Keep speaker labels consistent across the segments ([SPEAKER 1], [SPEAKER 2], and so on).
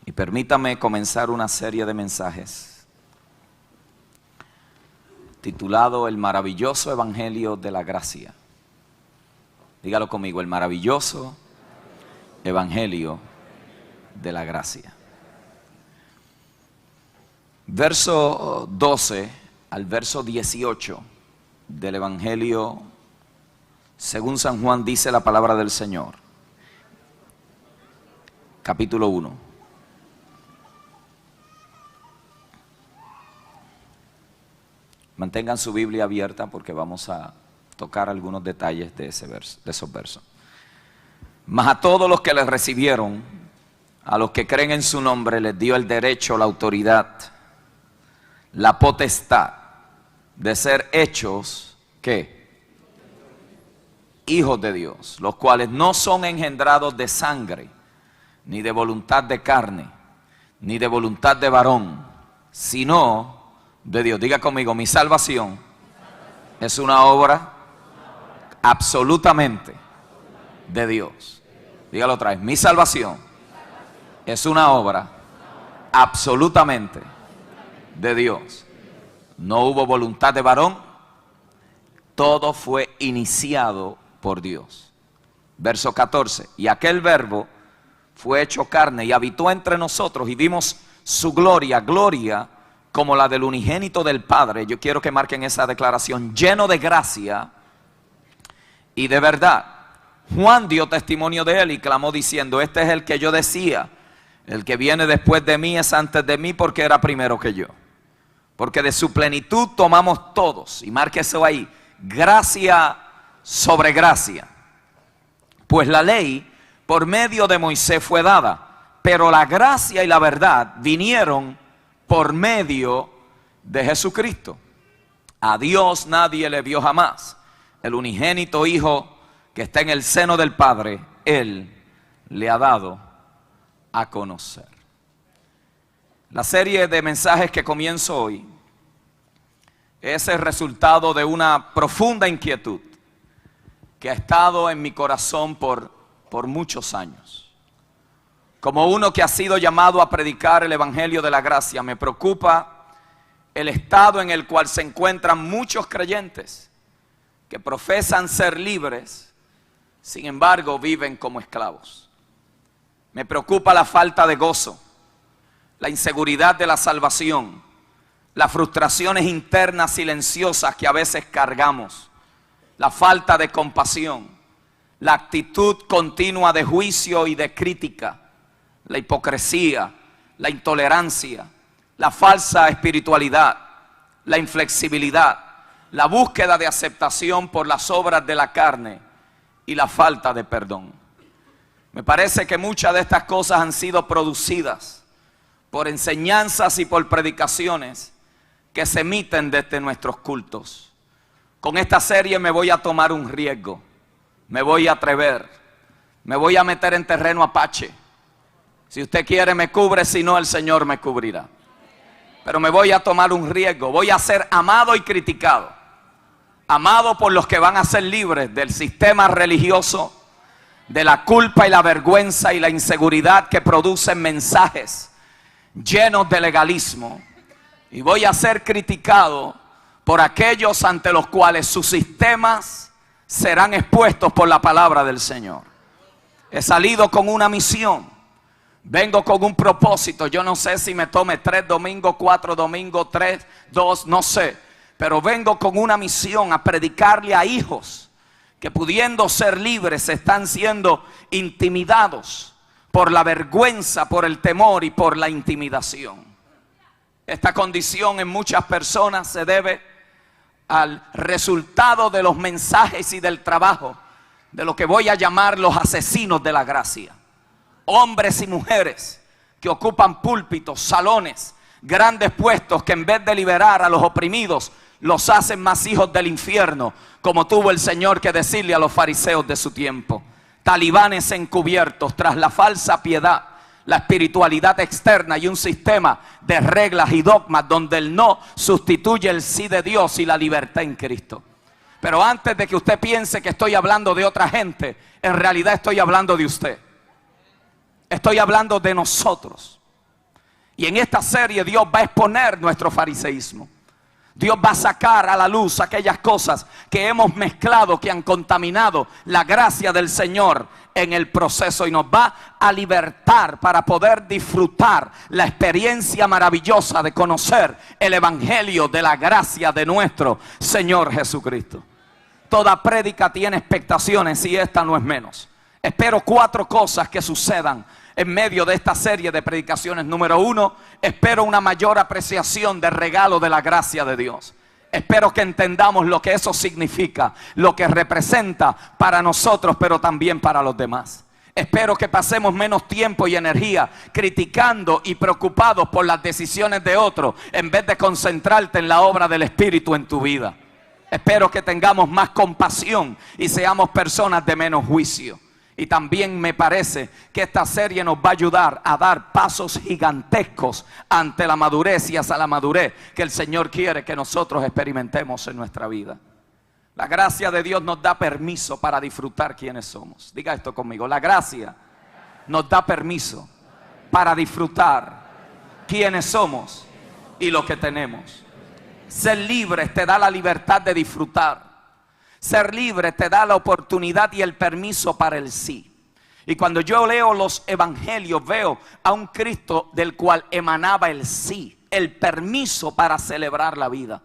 [SPEAKER 1] Y permítame comenzar una serie de mensajes titulado El maravilloso Evangelio de la Gracia. Dígalo conmigo, el maravilloso Evangelio de la Gracia. Verso 12 al verso 18 del Evangelio según San Juan dice la palabra del Señor. Capítulo 1. Mantengan su Biblia abierta porque vamos a tocar algunos detalles de esos versos. Mas a todos los que les recibieron, a los que creen en su nombre, les dio el derecho, la autoridad, la potestad de ser hechos, ¿qué? Hijos de Dios, los cuales no son engendrados de sangre, ni de voluntad de carne, ni de voluntad de varón, sino de Dios. Diga conmigo, mi salvación es una obra absolutamente de Dios. Dígalo otra vez, mi salvación es una obra absolutamente de Dios. No hubo voluntad de varón, todo fue iniciado por Dios. Verso 14, y aquel verbo fue hecho carne y habitó entre nosotros y vimos su gloria, gloria como la del unigénito del Padre. Yo quiero que marquen esa declaración, lleno de gracia y de verdad. Juan dio testimonio de él y clamó diciendo, este es el que yo decía, el que viene después de mí es antes de mí porque era primero que yo. Porque de su plenitud tomamos todos, y marque eso ahí, gracia sobre gracia. Pues la ley por medio de Moisés fue dada, pero la gracia y la verdad vinieron por medio de Jesucristo. A Dios nadie le vio jamás. El unigénito Hijo que está en el seno del Padre, Él le ha dado a conocer. La serie de mensajes que comienzo hoy es el resultado de una profunda inquietud que ha estado en mi corazón por muchos años. Como uno que ha sido llamado a predicar el Evangelio de la Gracia, me preocupa el estado en el cual se encuentran muchos creyentes que profesan ser libres, sin embargo viven como esclavos. Me preocupa la falta de gozo, la inseguridad de la salvación, las frustraciones internas silenciosas que a veces cargamos, la falta de compasión, la actitud continua de juicio y de crítica, la hipocresía, la intolerancia, la falsa espiritualidad, la inflexibilidad, la búsqueda de aceptación por las obras de la carne y la falta de perdón. Me parece que muchas de estas cosas han sido producidas por enseñanzas y por predicaciones que se emiten desde nuestros cultos. Con esta serie me voy a tomar un riesgo, me voy a atrever, me voy a meter en terreno apache. Si usted quiere me cubre, si no el Señor me cubrirá. Pero me voy a tomar un riesgo, voy a ser amado y criticado. Amado por los que van a ser libres del sistema religioso, de la culpa y la vergüenza y la inseguridad que producen mensajes llenos de legalismo. Y voy a ser criticado por aquellos ante los cuales sus sistemas serán expuestos por la palabra del Señor. He salido con una misión. Vengo con un propósito. Yo no sé si me tome 3 domingos, 4 domingos, 3, 2, no sé. Pero vengo con una misión a predicarle a hijos que pudiendo ser libres están siendo intimidados por la vergüenza, por el temor y por la intimidación. Esta condición en muchas personas se debe al resultado de los mensajes y del trabajo de lo que voy a llamar los asesinos de la gracia. Hombres y mujeres que ocupan púlpitos, salones, grandes puestos que en vez de liberar a los oprimidos, los hacen más hijos del infierno, como tuvo el Señor que decirle a los fariseos de su tiempo. Talibanes encubiertos tras la falsa piedad, la espiritualidad externa y un sistema de reglas y dogmas donde el no sustituye el sí de Dios y la libertad en Cristo. Pero antes de que usted piense que estoy hablando de otra gente, en realidad estoy hablando de usted. Estoy hablando de nosotros. Y en esta serie Dios va a exponer nuestro fariseísmo. Dios va a sacar a la luz aquellas cosas que hemos mezclado, que han contaminado la gracia del Señor en el proceso, y nos va a libertar para poder disfrutar la experiencia maravillosa de conocer el evangelio de la gracia de nuestro Señor Jesucristo. Toda prédica tiene expectaciones y esta no es menos. Espero 4 cosas que sucedan en medio de esta serie de predicaciones. Número 1, espero una mayor apreciación del regalo de la gracia de Dios. Espero que entendamos lo que eso significa, lo que representa para nosotros, pero también para los demás. Espero que pasemos menos tiempo y energía criticando y preocupados por las decisiones de otros, en vez de concentrarte en la obra del Espíritu en tu vida. Espero que tengamos más compasión y seamos personas de menos juicio. Y también me parece que esta serie nos va a ayudar a dar pasos gigantescos ante la madurez y hacia la madurez que el Señor quiere que nosotros experimentemos en nuestra vida. La gracia de Dios nos da permiso para disfrutar quiénes somos. Diga esto conmigo: la gracia nos da permiso para disfrutar quiénes somos y lo que tenemos. Ser libre te da la libertad de disfrutar. Ser libre te da la oportunidad y el permiso para el sí. Y cuando yo leo los evangelios, veo a un Cristo del cual emanaba el sí, el permiso para celebrar la vida.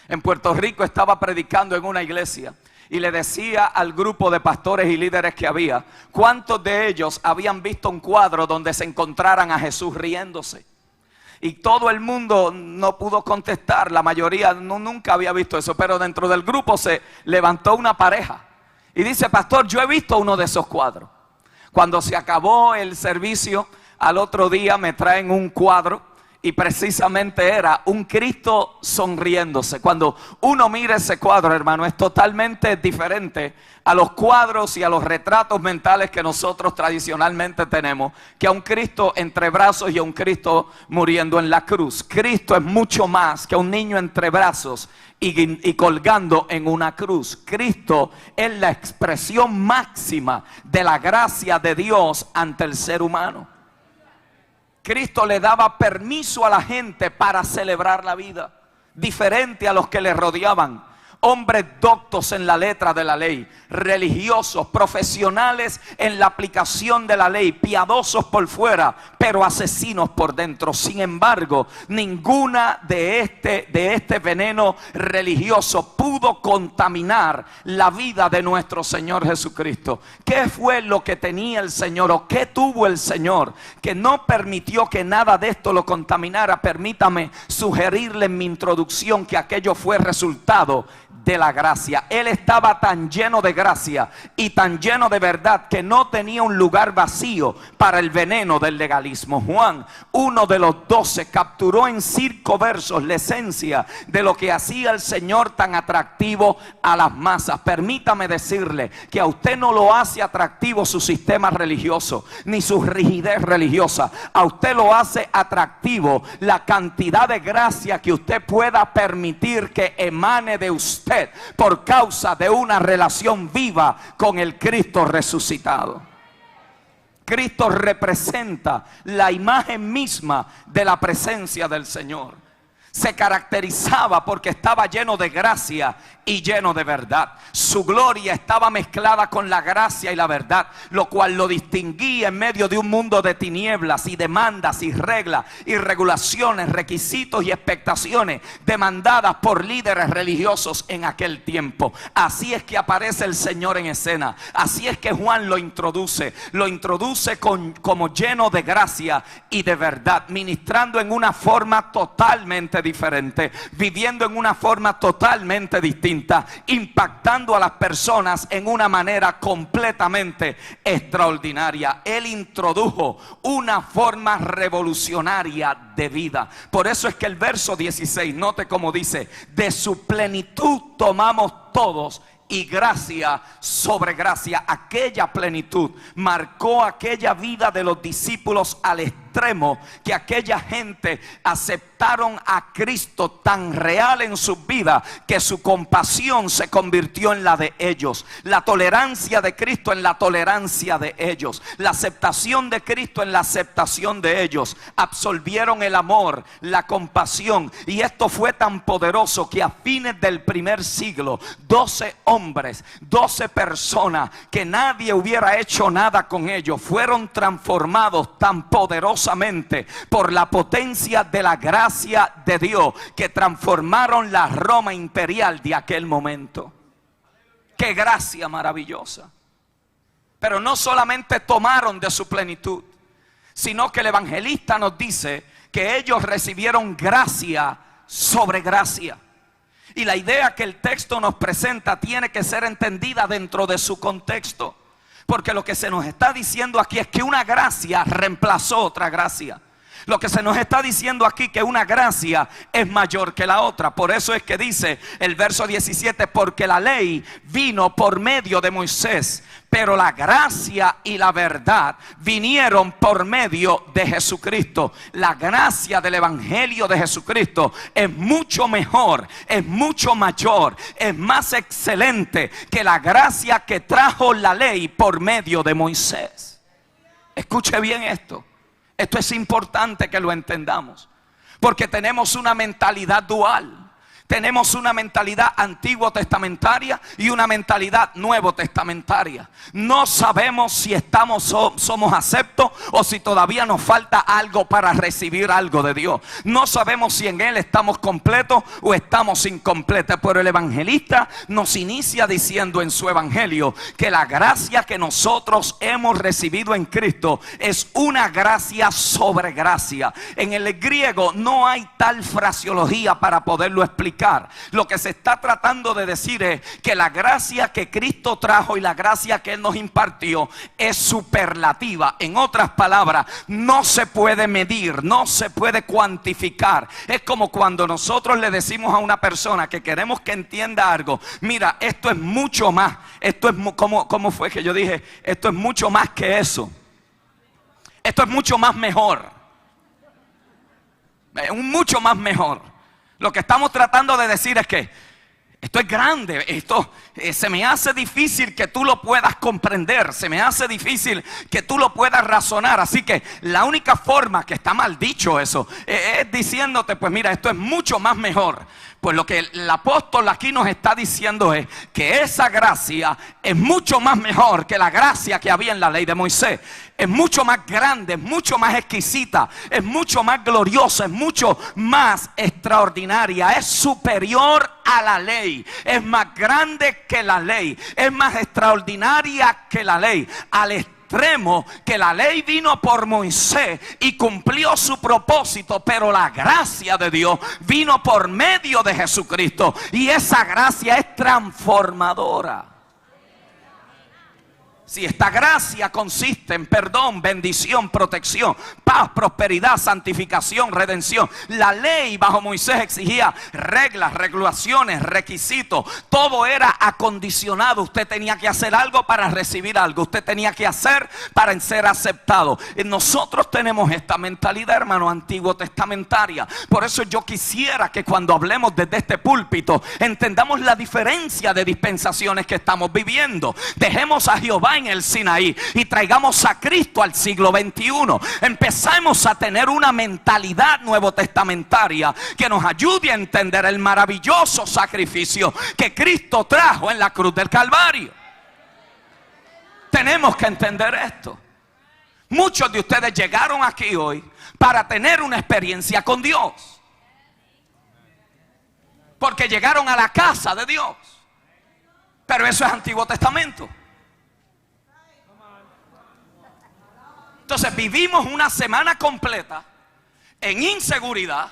[SPEAKER 1] En Puerto Rico estaba predicando en una iglesia y le decía al grupo de pastores y líderes que había, ¿cuántos de ellos habían visto un cuadro donde se encontraran a Jesús riéndose? Y todo el mundo no pudo contestar, la mayoría nunca había visto eso, pero dentro del grupo se levantó una pareja y dice: pastor, yo he visto uno de esos cuadros. Cuando se acabó el servicio, al otro día me traen un cuadro y precisamente era un Cristo sonriéndose. Cuando uno mira ese cuadro, hermano, es totalmente diferente a los cuadros y a los retratos mentales que nosotros tradicionalmente tenemos, que a un Cristo entre brazos y a un Cristo muriendo en la cruz. Cristo es mucho más que un niño entre brazos y colgando en una cruz. Cristo es la expresión máxima de la gracia de Dios ante el ser humano. Cristo le daba permiso a la gente para celebrar la vida, diferente a los que le rodeaban. Hombres doctos en la letra de la ley, religiosos, profesionales en la aplicación de la ley, piadosos por fuera, pero asesinos por dentro. Sin embargo, ninguna de este veneno religioso pudo contaminar la vida de nuestro Señor Jesucristo. ¿Qué fue lo que tenía el Señor o qué tuvo el Señor que no permitió que nada de esto lo contaminara? Permítame sugerirle en mi introducción que aquello fue resultado de la gracia. Él estaba tan lleno de gracia y tan lleno de verdad que no tenía un lugar vacío para el veneno del legalismo. Juan, uno de los 12, capturó en 5 versos la esencia de lo que hacía el Señor tan atractivo a las masas. Permítame decirle que a usted no lo hace atractivo su sistema religioso ni su rigidez religiosa. A usted lo hace atractivo la cantidad de gracia que usted pueda permitir que emane de usted por causa de una relación viva con el Cristo resucitado. Cristo representa la imagen misma de la presencia del Señor. Se caracterizaba porque estaba lleno de gracia y lleno de verdad. Su gloria estaba mezclada con la gracia y la verdad, lo cual lo distinguía en medio de un mundo de tinieblas y demandas y reglas y regulaciones, requisitos y expectaciones demandadas por líderes religiosos en aquel tiempo. Así es que aparece el Señor en escena. Así es que Juan lo introduce como lleno de gracia y de verdad, ministrando en una forma totalmente diferente, viviendo en una forma totalmente distinta, impactando a las personas en una manera completamente extraordinaria. Él introdujo una forma revolucionaria de vida. Por eso es que el verso 16, note cómo dice: de su plenitud tomamos todos y gracia sobre gracia. Aquella plenitud marcó aquella vida de los discípulos al estilo extremo que aquella gente aceptaron a Cristo tan real en sus vidas que su compasión se convirtió en la de ellos, la tolerancia de Cristo en la tolerancia de ellos, la aceptación de Cristo en la aceptación de ellos. Absorbieron el amor, la compasión, y esto fue tan poderoso que a fines del primer siglo 12 hombres, 12 personas que nadie hubiera hecho nada con ellos, fueron transformados tan poderosamente por la potencia de la gracia de Dios que transformaron la Roma imperial de aquel momento. ¡Qué gracia maravillosa! Pero no solamente tomaron de su plenitud, sino que el evangelista nos dice que ellos recibieron gracia sobre gracia. Y la idea que el texto nos presenta tiene que ser entendida dentro de su contexto. Porque lo que se nos está diciendo aquí es que una gracia reemplazó otra gracia. Lo que se nos está diciendo aquí que una gracia es mayor que la otra. Por eso es que dice el verso 17, porque la ley vino por medio de Moisés, pero la gracia y la verdad vinieron por medio de Jesucristo. La gracia del evangelio de Jesucristo es mucho mejor, es mucho mayor, es más excelente que la gracia que trajo la ley por medio de Moisés. Escuche bien esto. Esto es importante que lo entendamos, porque tenemos una mentalidad dual. Tenemos una mentalidad antiguo testamentaria y una mentalidad nuevo testamentaria. No sabemos si somos aceptos o si todavía nos falta algo para recibir algo de Dios. No sabemos si en Él estamos completos o estamos incompletos. Pero el evangelista nos inicia diciendo en su evangelio que la gracia que nosotros hemos recibido en Cristo es una gracia sobre gracia. En el griego no hay tal fraseología para poderlo explicar. Lo que se está tratando de decir es que la gracia que Cristo trajo y la gracia que Él nos impartió es superlativa. En otras palabras, no se puede medir, no se puede cuantificar. Es como cuando nosotros le decimos a una persona que queremos que entienda algo: mira, esto es mucho más. Esto es ¿cómo fue que yo dije? Esto es mucho más que eso. Esto es mucho más mejor. Mucho más mejor. Lo que estamos tratando de decir es que esto es grande, esto se me hace difícil que tú lo puedas comprender, se me hace difícil que tú lo puedas razonar. Así que la única forma, que está mal dicho eso, es diciéndote, pues mira, esto es mucho más mejor. Pues lo que el apóstol aquí nos está diciendo es que esa gracia es mucho más mejor que la gracia que había en la ley de Moisés. Es mucho más grande, es mucho más exquisita, es mucho más gloriosa, es mucho más extraordinaria, es superior a la ley, es más grande que la ley, es más extraordinaria que la ley, al extremo que la ley vino por Moisés y cumplió su propósito, pero la gracia de Dios vino por medio de Jesucristo, y esa gracia es transformadora. Si esta gracia consiste en perdón, bendición, protección, paz, prosperidad, santificación, redención. La ley bajo Moisés exigía reglas, regulaciones, requisitos. Todo era acondicionado. Usted tenía que hacer algo para recibir algo. Usted tenía que hacer para ser aceptado. Nosotros tenemos esta mentalidad, hermano, antiguo testamentaria. Por eso yo quisiera que cuando hablemos desde este púlpito entendamos la diferencia de dispensaciones que estamos viviendo. Dejemos a Jehová en el Sinaí y traigamos a Cristo al siglo XXI. Empezamos a tener una mentalidad nuevo testamentaria que nos ayude a entender el maravilloso sacrificio que Cristo trajo en la cruz del Calvario. Tenemos que entender esto. Muchos de ustedes llegaron aquí hoy para tener una experiencia con Dios, porque llegaron a la casa de Dios. Pero eso es Antiguo Testamento. Entonces vivimos una semana completa en inseguridad.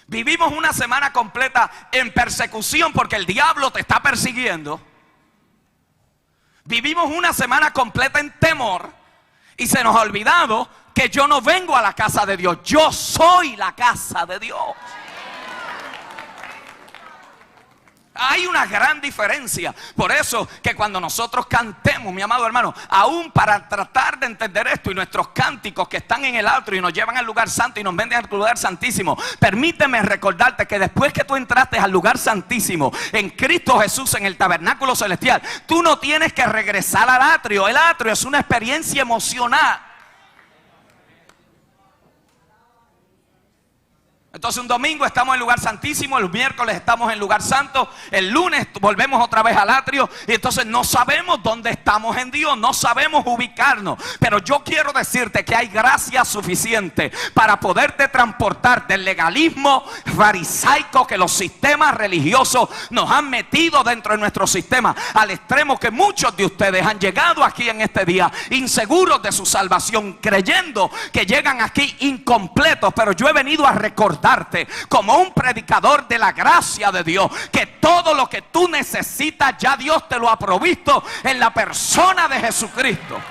[SPEAKER 1] Vivimos una semana completa en persecución porque el diablo te está persiguiendo. Vivimos una semana completa en temor y se nos ha olvidado que yo no vengo a la casa de Dios, yo soy la casa de Dios. Hay una gran diferencia. Por eso que cuando nosotros cantemos, mi amado hermano, aún para tratar de entender esto, y nuestros cánticos que están en el atrio y nos llevan al lugar santo y nos venden al lugar santísimo, permíteme recordarte que después que tú entraste al lugar santísimo en Cristo Jesús, en el tabernáculo celestial, tú no tienes que regresar al atrio. El atrio es una experiencia emocional. Entonces un domingo estamos en el lugar santísimo, el miércoles estamos en el lugar santo, el lunes volvemos otra vez al atrio y entonces no sabemos dónde estamos en Dios, no sabemos ubicarnos. Pero yo quiero decirte que hay gracia suficiente para poderte transportar del legalismo farisaico que los sistemas religiosos nos han metido dentro de nuestro sistema, al extremo que muchos de ustedes han llegado aquí en este día inseguros de su salvación, creyendo que llegan aquí incompletos. Pero yo he venido a recordar como un predicador de la gracia de Dios, que todo lo que tú necesitas ya Dios te lo ha provisto en la persona de Jesucristo.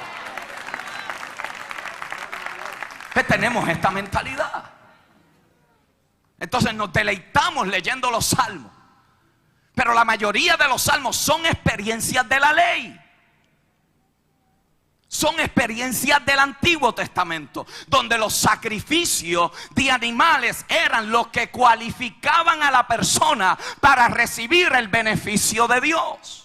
[SPEAKER 1] Que tenemos esta mentalidad. Entonces nos deleitamos leyendo los salmos, pero la mayoría de los salmos son experiencias de la ley. Son experiencias del Antiguo Testamento, donde los sacrificios de animales eran los que cualificaban a la persona para recibir el beneficio de Dios.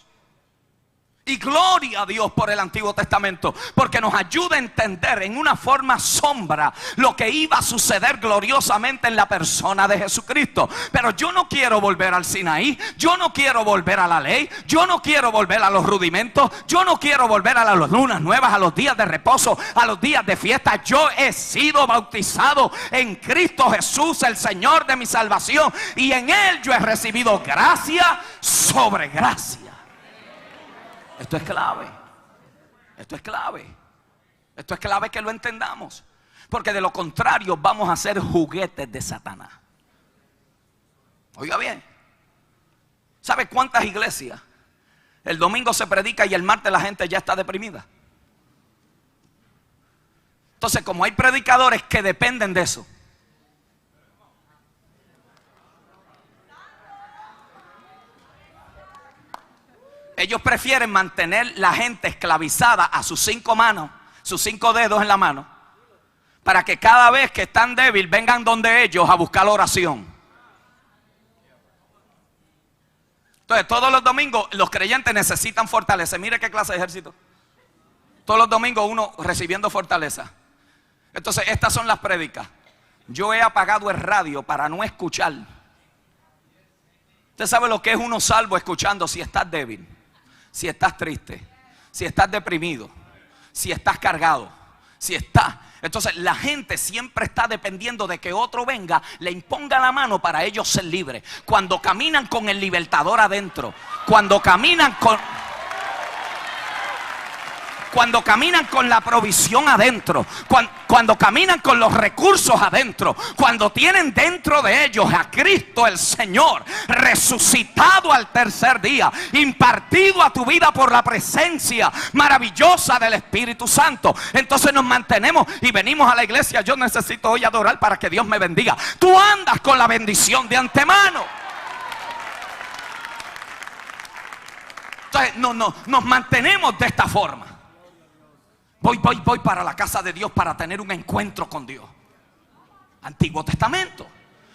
[SPEAKER 1] Y gloria a Dios por el Antiguo Testamento, porque nos ayuda a entender en una forma sombra lo que iba a suceder gloriosamente en la persona de Jesucristo. Pero yo no quiero volver al Sinaí, yo no quiero volver a la ley, yo no quiero volver a los rudimentos, yo no quiero volver a las lunas nuevas, a los días de reposo, a los días de fiesta. Yo he sido bautizado en Cristo Jesús, el Señor de mi salvación, y en Él yo he recibido gracia sobre gracia. Esto es clave. Esto es clave. Esto es clave que lo entendamos. Porque de lo contrario vamos a ser juguetes de Satanás. Oiga bien. ¿Sabe cuántas iglesias el domingo se predica y el martes la gente ya está deprimida? Entonces, como hay predicadores que dependen de eso, ellos prefieren mantener la gente esclavizada a sus 5 manos, sus 5 dedos en la mano, para que cada vez que están débiles vengan donde ellos a buscar la oración. Entonces todos los domingos los creyentes necesitan fortaleza. Mire qué clase de ejército. Todos los domingos uno recibiendo fortaleza. Entonces estas son las prédicas. Yo he apagado el radio para no escuchar. Usted sabe lo que es uno salvo escuchando si estás débil, si estás triste, si estás deprimido, si estás cargado, si estás... Entonces la gente siempre está dependiendo de que otro venga, le imponga la mano para ellos ser libres. Cuando caminan con el libertador adentro, cuando caminan con la provisión adentro, cuando caminan con los recursos adentro, cuando tienen dentro de ellos a Cristo el Señor resucitado al tercer día, impartido a tu vida por la presencia maravillosa del Espíritu Santo, entonces nos mantenemos y venimos a la iglesia. Yo necesito hoy adorar para que Dios me bendiga. Tú andas con la bendición de antemano. Entonces nos mantenemos de esta forma. Voy para la casa de Dios para tener un encuentro con Dios. Antiguo Testamento.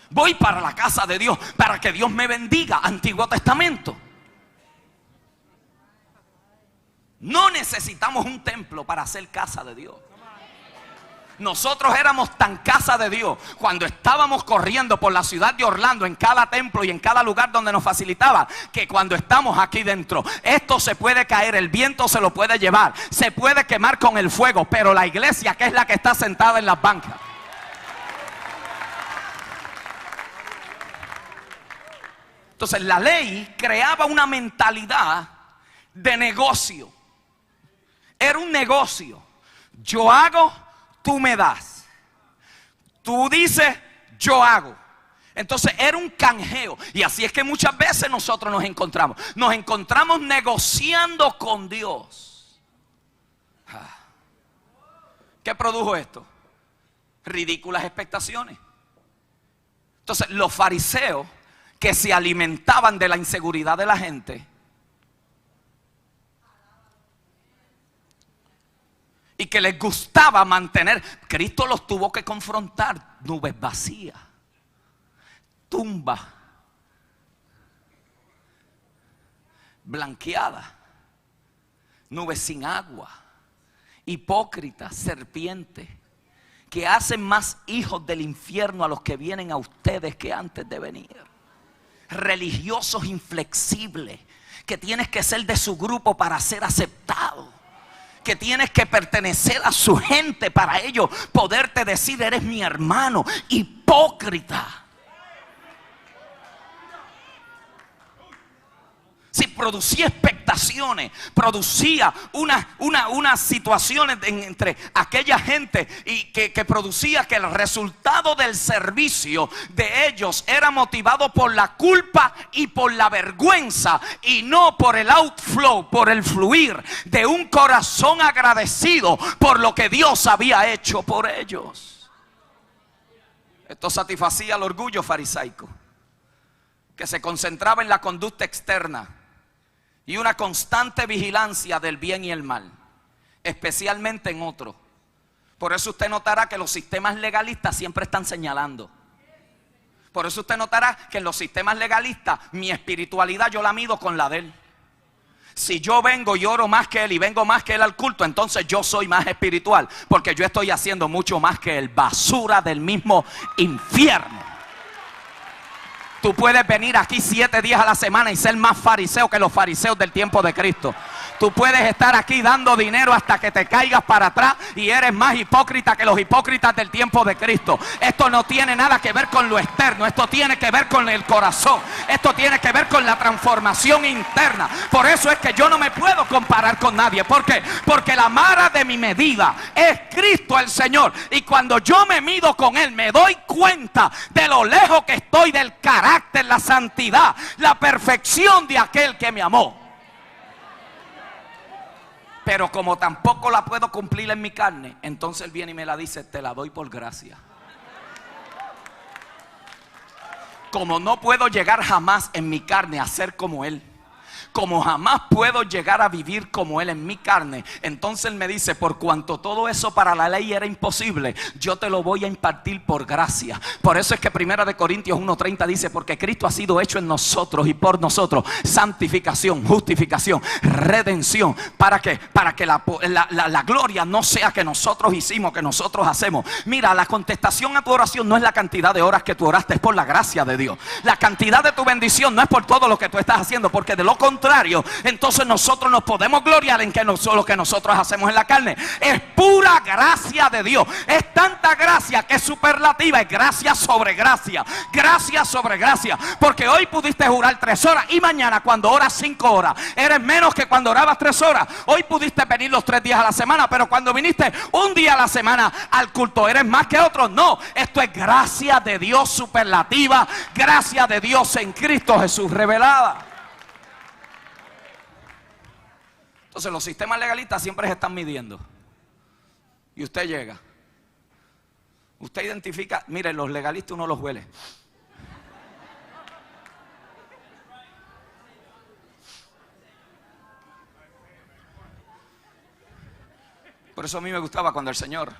[SPEAKER 1] Voy para la casa de Dios para que Dios me bendiga. Antiguo Testamento. No necesitamos un templo para hacer casa de Dios. Nosotros éramos tan casa de Dios cuando estábamos corriendo por la ciudad de Orlando en cada templo y en cada lugar donde nos facilitaba, que cuando estamos aquí dentro, esto se puede caer, el viento se lo puede llevar, se puede quemar con el fuego, pero la iglesia, que es la que está sentada en las bancas, entonces la ley creaba una mentalidad de negocio. Era un negocio. Yo hago, tú me das. Tú dices, yo hago. Entonces era un canjeo. Y así es que muchas veces nosotros nos encontramos. Nos encontramos negociando con Dios. ¿Qué produjo esto? Ridículas expectaciones. Entonces los fariseos que se alimentaban de la inseguridad de la gente. Y que les gustaba mantener. Cristo los tuvo que confrontar. Nubes vacías, tumba blanqueada, nubes sin agua, hipócritas, serpientes, que hacen más hijos del infierno a los que vienen a ustedes que antes de venir. Religiosos inflexibles, que tienes que ser de su grupo para ser aceptado, que tienes que pertenecer a su gente para ellos poderte decir eres mi hermano. Hipócrita. Si producía expectaciones, producía unas situaciones entre aquella gente y que producía que el resultado del servicio de ellos era motivado por la culpa y por la vergüenza, y no por el outflow, por el fluir de un corazón agradecido por lo que Dios había hecho por ellos. Esto satisfacía el orgullo farisaico, que se concentraba en la conducta externa y una constante vigilancia del bien y el mal, especialmente en otros. Por eso usted notará que los sistemas legalistas siempre están señalando. Por eso usted notará que en los sistemas legalistas mi espiritualidad yo la mido con la de él. Si yo vengo y oro más que él y vengo más que él al culto, entonces yo soy más espiritual, porque yo estoy haciendo mucho más que él. Basura del mismo infierno. Tú puedes venir aquí 7 días a la semana y ser más fariseo que los fariseos del tiempo de Cristo. Tú puedes estar aquí dando dinero hasta que te caigas para atrás y eres más hipócrita que los hipócritas del tiempo de Cristo. Esto no tiene nada que ver con lo externo. Esto tiene que ver con el corazón. Esto tiene que ver con la transformación interna. Por eso es que yo no me puedo comparar con nadie. ¿Por qué? Porque la vara de mi medida es Cristo el Señor. Y cuando yo me mido con Él, me doy cuenta de lo lejos que estoy del carácter, la santidad, la perfección de aquel que me amó. Pero como tampoco la puedo cumplir en mi carne, entonces Él viene y me la dice: te la doy por gracia. Como no puedo llegar jamás en mi carne a ser como Él, como jamás puedo llegar a vivir como Él en mi carne, entonces Él me dice: por cuanto todo eso para la ley era imposible, yo te lo voy a impartir por gracia. Por eso es que 1 Corintios 1:30 dice: porque Cristo ha sido hecho en nosotros y por nosotros santificación, justificación, redención. ¿Para qué? Para que la gloria no sea que nosotros hicimos, que nosotros hacemos. Mira, la contestación a tu oración no es la cantidad de horas que tú oraste, es por la gracia de Dios. La cantidad de tu bendición no es por todo lo que tú estás haciendo, porque de lo contrario, entonces nosotros nos podemos gloriar en que lo que nosotros hacemos en la carne. Es pura gracia de Dios. Es tanta gracia que es superlativa. Es gracia sobre gracia. Gracia sobre gracia. Porque hoy pudiste jurar 3 horas y mañana cuando oras 5 horas eres menos que cuando orabas 3 horas. Hoy pudiste venir los 3 días a la semana, pero cuando viniste un día a la semana al culto eres más que otros. No, esto es gracia de Dios superlativa. Gracia de Dios en Cristo Jesús revelada. Entonces los sistemas legalistas siempre se están midiendo. Y usted llega. Usted identifica, mire, los legalistas uno los huele. Por eso a mí me gustaba cuando el Señor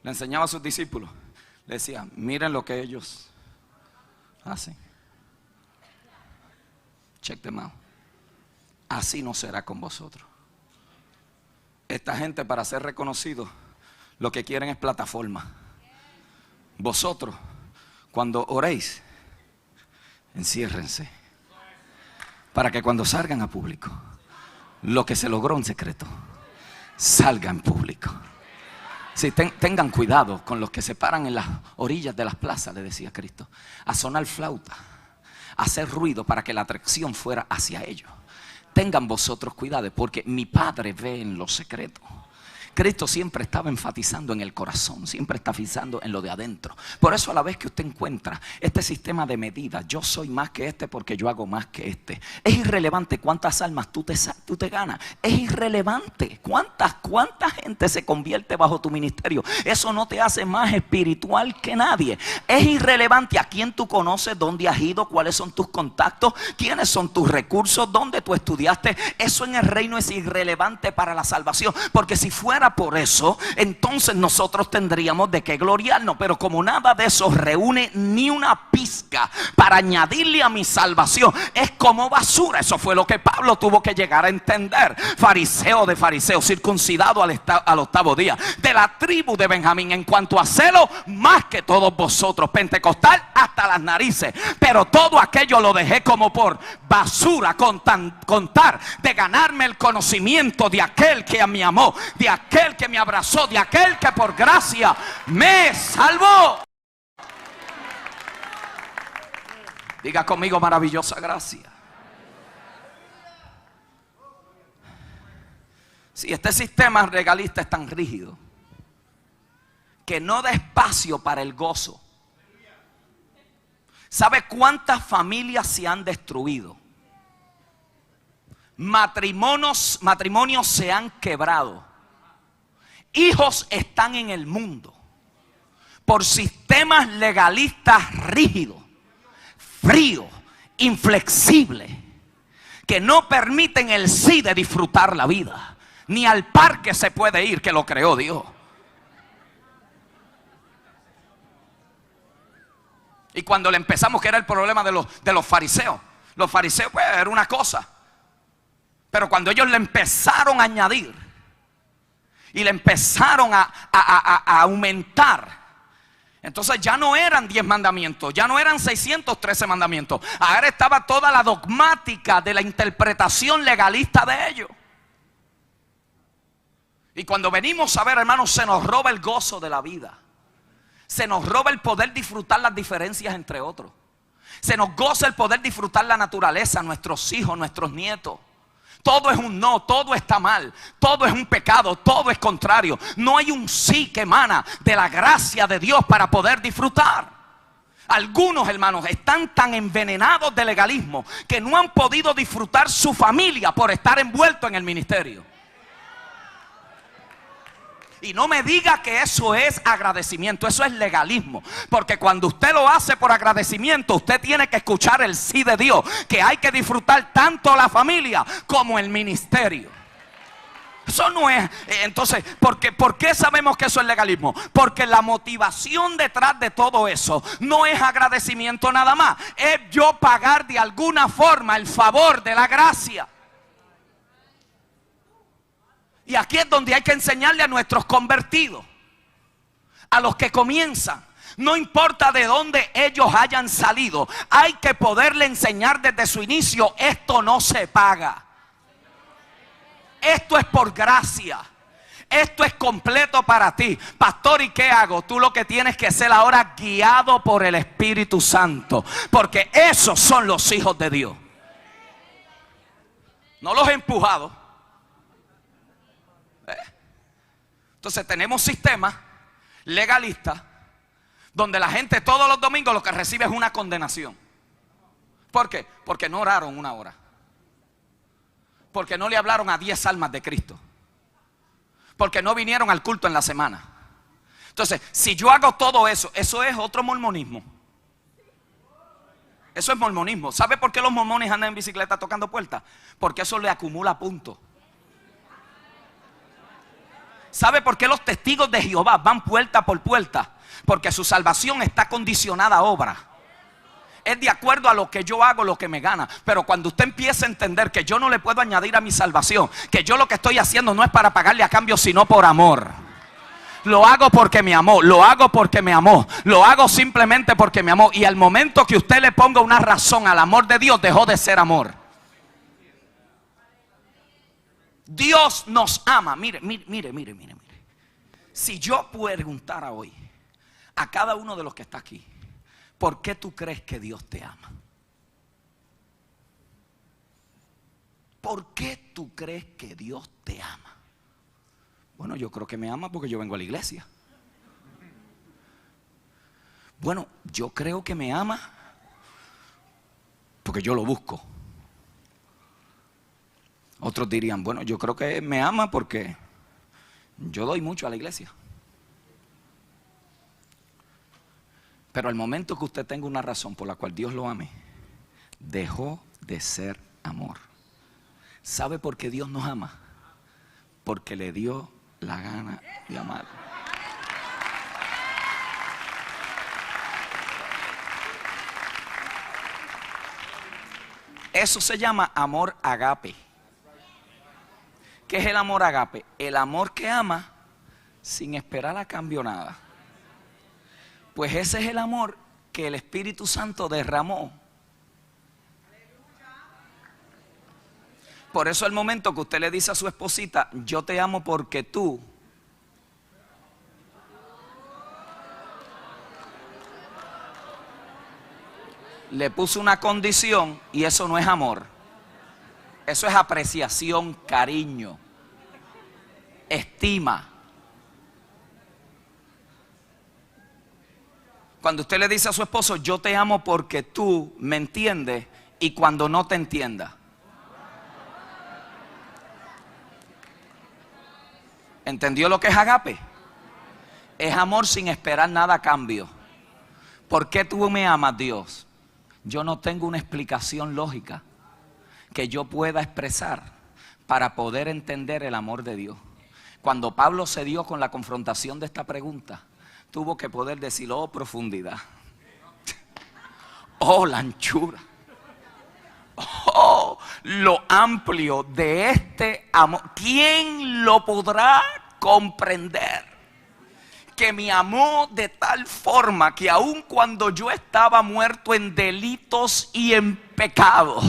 [SPEAKER 1] le enseñaba a sus discípulos. Le decía: miren lo que ellos hacen. Check them out. Así no será con vosotros. Esta gente, para ser reconocidos, lo que quieren es plataforma. Vosotros, cuando oréis, enciérrense, para que cuando salgan a público, lo que se logró en secreto salga en público. Sí, tengan cuidado con los que se paran en las orillas de las plazas, le decía Cristo, a sonar flauta, a hacer ruido para que la atracción fuera hacia ellos. Tengan vosotros cuidado, porque mi Padre ve en lo secreto. Cristo siempre estaba enfatizando en el corazón, siempre está enfatizando en lo de adentro. Por eso a la vez que usted encuentra este sistema de medida, yo soy más que este porque yo hago más que este, es irrelevante cuántas almas tú te ganas. Es irrelevante cuánta gente se convierte bajo tu ministerio. Eso no te hace más espiritual que nadie. Es irrelevante a quién tú conoces, dónde has ido, cuáles son tus contactos, quiénes son tus recursos, dónde tú estudiaste. Eso en el reino es irrelevante para la salvación, porque si fuera por eso, entonces nosotros tendríamos de qué gloriarnos. Pero como nada de eso reúne ni una pizca para añadirle a mi salvación, es como basura. Eso fue lo que Pablo tuvo que llegar a entender. Fariseo de fariseos, circuncidado al octavo día, de la tribu de Benjamín, en cuanto a celo, más que todos vosotros, pentecostal hasta las narices, pero todo aquello lo dejé como por basura, contar de ganarme el conocimiento de aquel que me amó, de aquel que me abrazó, de aquel que por gracia me salvó. Diga conmigo, maravillosa gracia. Si este sistema legalista es tan rígido que no da espacio para el gozo, ¿sabe cuántas familias se han destruido? Matrimonios se han quebrado. Hijos están en el mundo por sistemas legalistas rígidos, fríos, inflexibles, que no permiten el sí de disfrutar la vida. Ni al parque se puede ir, que lo creó Dios. Y cuando le empezamos, que era el problema de los fariseos. Los fariseos pues era una cosa, pero cuando ellos le empezaron a añadir y le empezaron a aumentar, entonces ya no eran 10 mandamientos, ya no eran 613 mandamientos. Ahora estaba toda la dogmática de la interpretación legalista de ellos. Y cuando venimos a ver, hermanos, se nos roba el gozo de la vida. Se nos roba el poder disfrutar las diferencias entre otros. Se nos goza el poder disfrutar la naturaleza, nuestros hijos, nuestros nietos. Todo es un no, todo está mal, todo es un pecado, todo es contrario. No hay un sí que emana de la gracia de Dios para poder disfrutar. Algunos hermanos están tan envenenados de legalismo que no han podido disfrutar su familia por estar envueltos en el ministerio. Y no me diga que eso es agradecimiento, eso es legalismo. Porque cuando usted lo hace por agradecimiento, usted tiene que escuchar el sí de Dios, que hay que disfrutar tanto la familia como el ministerio. Eso no es. Entonces, ¿por qué sabemos que eso es legalismo? Porque la motivación detrás de todo eso no es agradecimiento nada más. Es yo pagar de alguna forma el favor de la gracia. Y aquí es donde hay que enseñarle a nuestros convertidos, a los que comienzan. No importa de dónde ellos hayan salido, hay que poderle enseñar desde su inicio: esto no se paga. Esto es por gracia. Esto es completo para ti. Pastor, ¿y qué hago? Tú lo que tienes que ser ahora guiado por el Espíritu Santo, porque esos son los hijos de Dios. No los he empujado. Entonces tenemos sistemas legalistas donde la gente todos los domingos lo que recibe es una condenación. ¿Por qué? Porque no oraron una hora. Porque no le hablaron a 10 almas de Cristo. Porque no vinieron al culto en la semana. Entonces, si yo hago todo eso, eso es otro mormonismo. Eso es mormonismo. ¿Sabe por qué los mormones andan en bicicleta tocando puertas? Porque eso le acumula puntos. ¿Sabe por qué los testigos de Jehová van puerta por puerta? Porque su salvación está condicionada a obra. Es de acuerdo a lo que yo hago, lo que me gana. Pero cuando usted empieza a entender que yo no le puedo añadir a mi salvación, que yo lo que estoy haciendo no es para pagarle a cambio, sino por amor. Lo hago porque me amó, lo hago porque me amó, lo hago simplemente porque me amó. Y al momento que usted le ponga una razón al amor de Dios, dejó de ser amor. Dios nos ama. Mire. Si yo preguntara hoy a cada uno de los que está aquí, ¿por qué tú crees que Dios te ama? ¿Por qué tú crees que Dios te ama? Bueno, yo creo que me ama porque yo vengo a la iglesia. Bueno, yo creo que me ama porque yo lo busco. Otros dirían, bueno, yo creo que me ama porque yo doy mucho a la iglesia. Pero al momento que usted tenga una razón por la cual Dios lo ame, dejó de ser amor. ¿Sabe por qué Dios nos ama? Porque le dio la gana de amar. Eso se llama amor agape. ¿Qué es el amor agape? El amor que ama sin esperar a cambio nada. Pues ese es el amor que el Espíritu Santo derramó. Por eso el momento que usted le dice a su esposita, yo te amo porque tú, le puso una condición y eso no es amor. Eso es apreciación, cariño, estima. Cuando usted le dice a su esposo, yo te amo porque tú me entiendes, y cuando no te entienda. ¿Entendió lo que es agape? Es amor sin esperar nada a cambio. ¿Por qué tú me amas, Dios? Yo no tengo una explicación lógica que yo pueda expresar para poder entender el amor de Dios. Cuando Pablo se dio con la confrontación de esta pregunta, tuvo que poder decir, oh profundidad, oh la anchura, oh lo amplio de este amor. ¿Quién lo podrá comprender? Que me amó de tal forma que aun cuando yo estaba muerto en delitos y en pecados.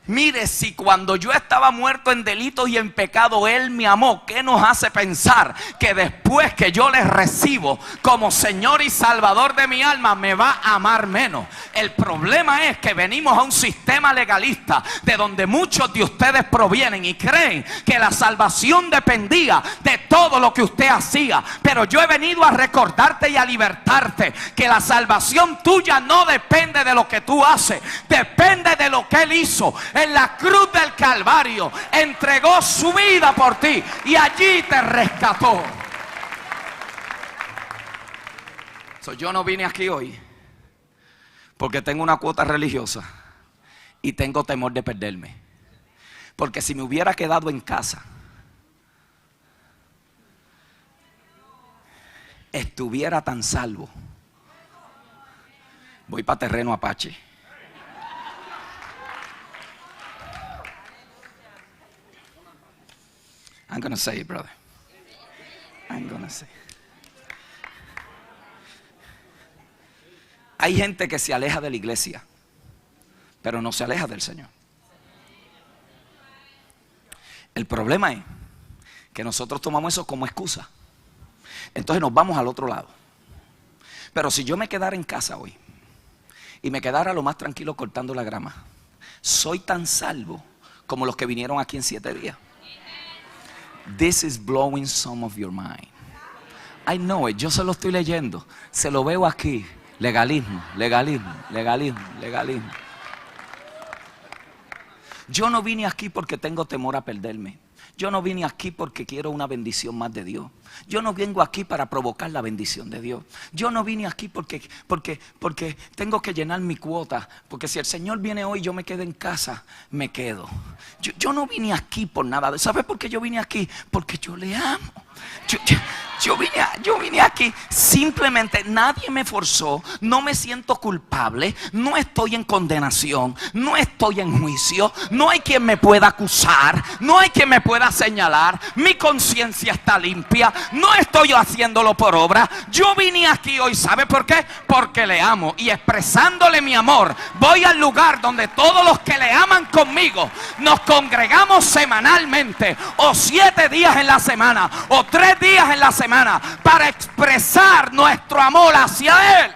[SPEAKER 1] Mire, si cuando yo estaba muerto en delitos y en pecado Él me amó, ¿qué nos hace pensar que después que yo le recibo como Señor y Salvador de mi alma me va a amar menos? El problema es que venimos a un sistema legalista de donde muchos de ustedes provienen y creen que la salvación dependía de todo lo que usted hacía. Pero yo he venido a recordarte y a libertarte que la salvación tuya no depende de lo que tú haces, depende de lo que Él hizo. En la cruz del Calvario entregó su vida por ti y allí te rescató. Yo no vine aquí hoy porque tengo una cuota religiosa y tengo temor de perderme. Porque si me hubiera quedado en casa, estuviera tan salvo. Voy para terreno Apache. I'm going to say it, brother. I'm going to say it. Hay gente que se aleja de la iglesia, pero no se aleja del Señor. El problema es que nosotros tomamos eso como excusa. Entonces nos vamos al otro lado. Pero si yo me quedara en casa hoy y me quedara lo más tranquilo cortando la grama, soy tan salvo como los que vinieron aquí en 7 días. This is blowing some of your mind. I know it, yo se lo estoy leyendo. Se lo veo aquí. Legalismo, legalismo, legalismo, legalismo. Yo no vine aquí porque tengo temor a perderme. Yo no vine aquí porque quiero una bendición más de Dios. Yo no vengo aquí para provocar la bendición de Dios. Yo no vine aquí porque tengo que llenar mi cuota. Porque si el Señor viene hoy y yo me quedo en casa, me quedo. Yo no vine aquí por nada. ¿Sabe por qué yo vine aquí? Porque yo le amo. Yo vine aquí simplemente, nadie me forzó, no me siento culpable, no estoy en condenación, no estoy en juicio, no hay quien me pueda acusar, no hay quien me pueda señalar, mi conciencia está limpia, no estoy haciéndolo por obra. Yo vine aquí hoy, ¿sabe por qué? Porque le amo, y expresándole mi amor, voy al lugar donde todos los que le aman conmigo nos congregamos semanalmente, o 7 días en la semana, o 3 días en la semana, para expresar nuestro amor hacia Él.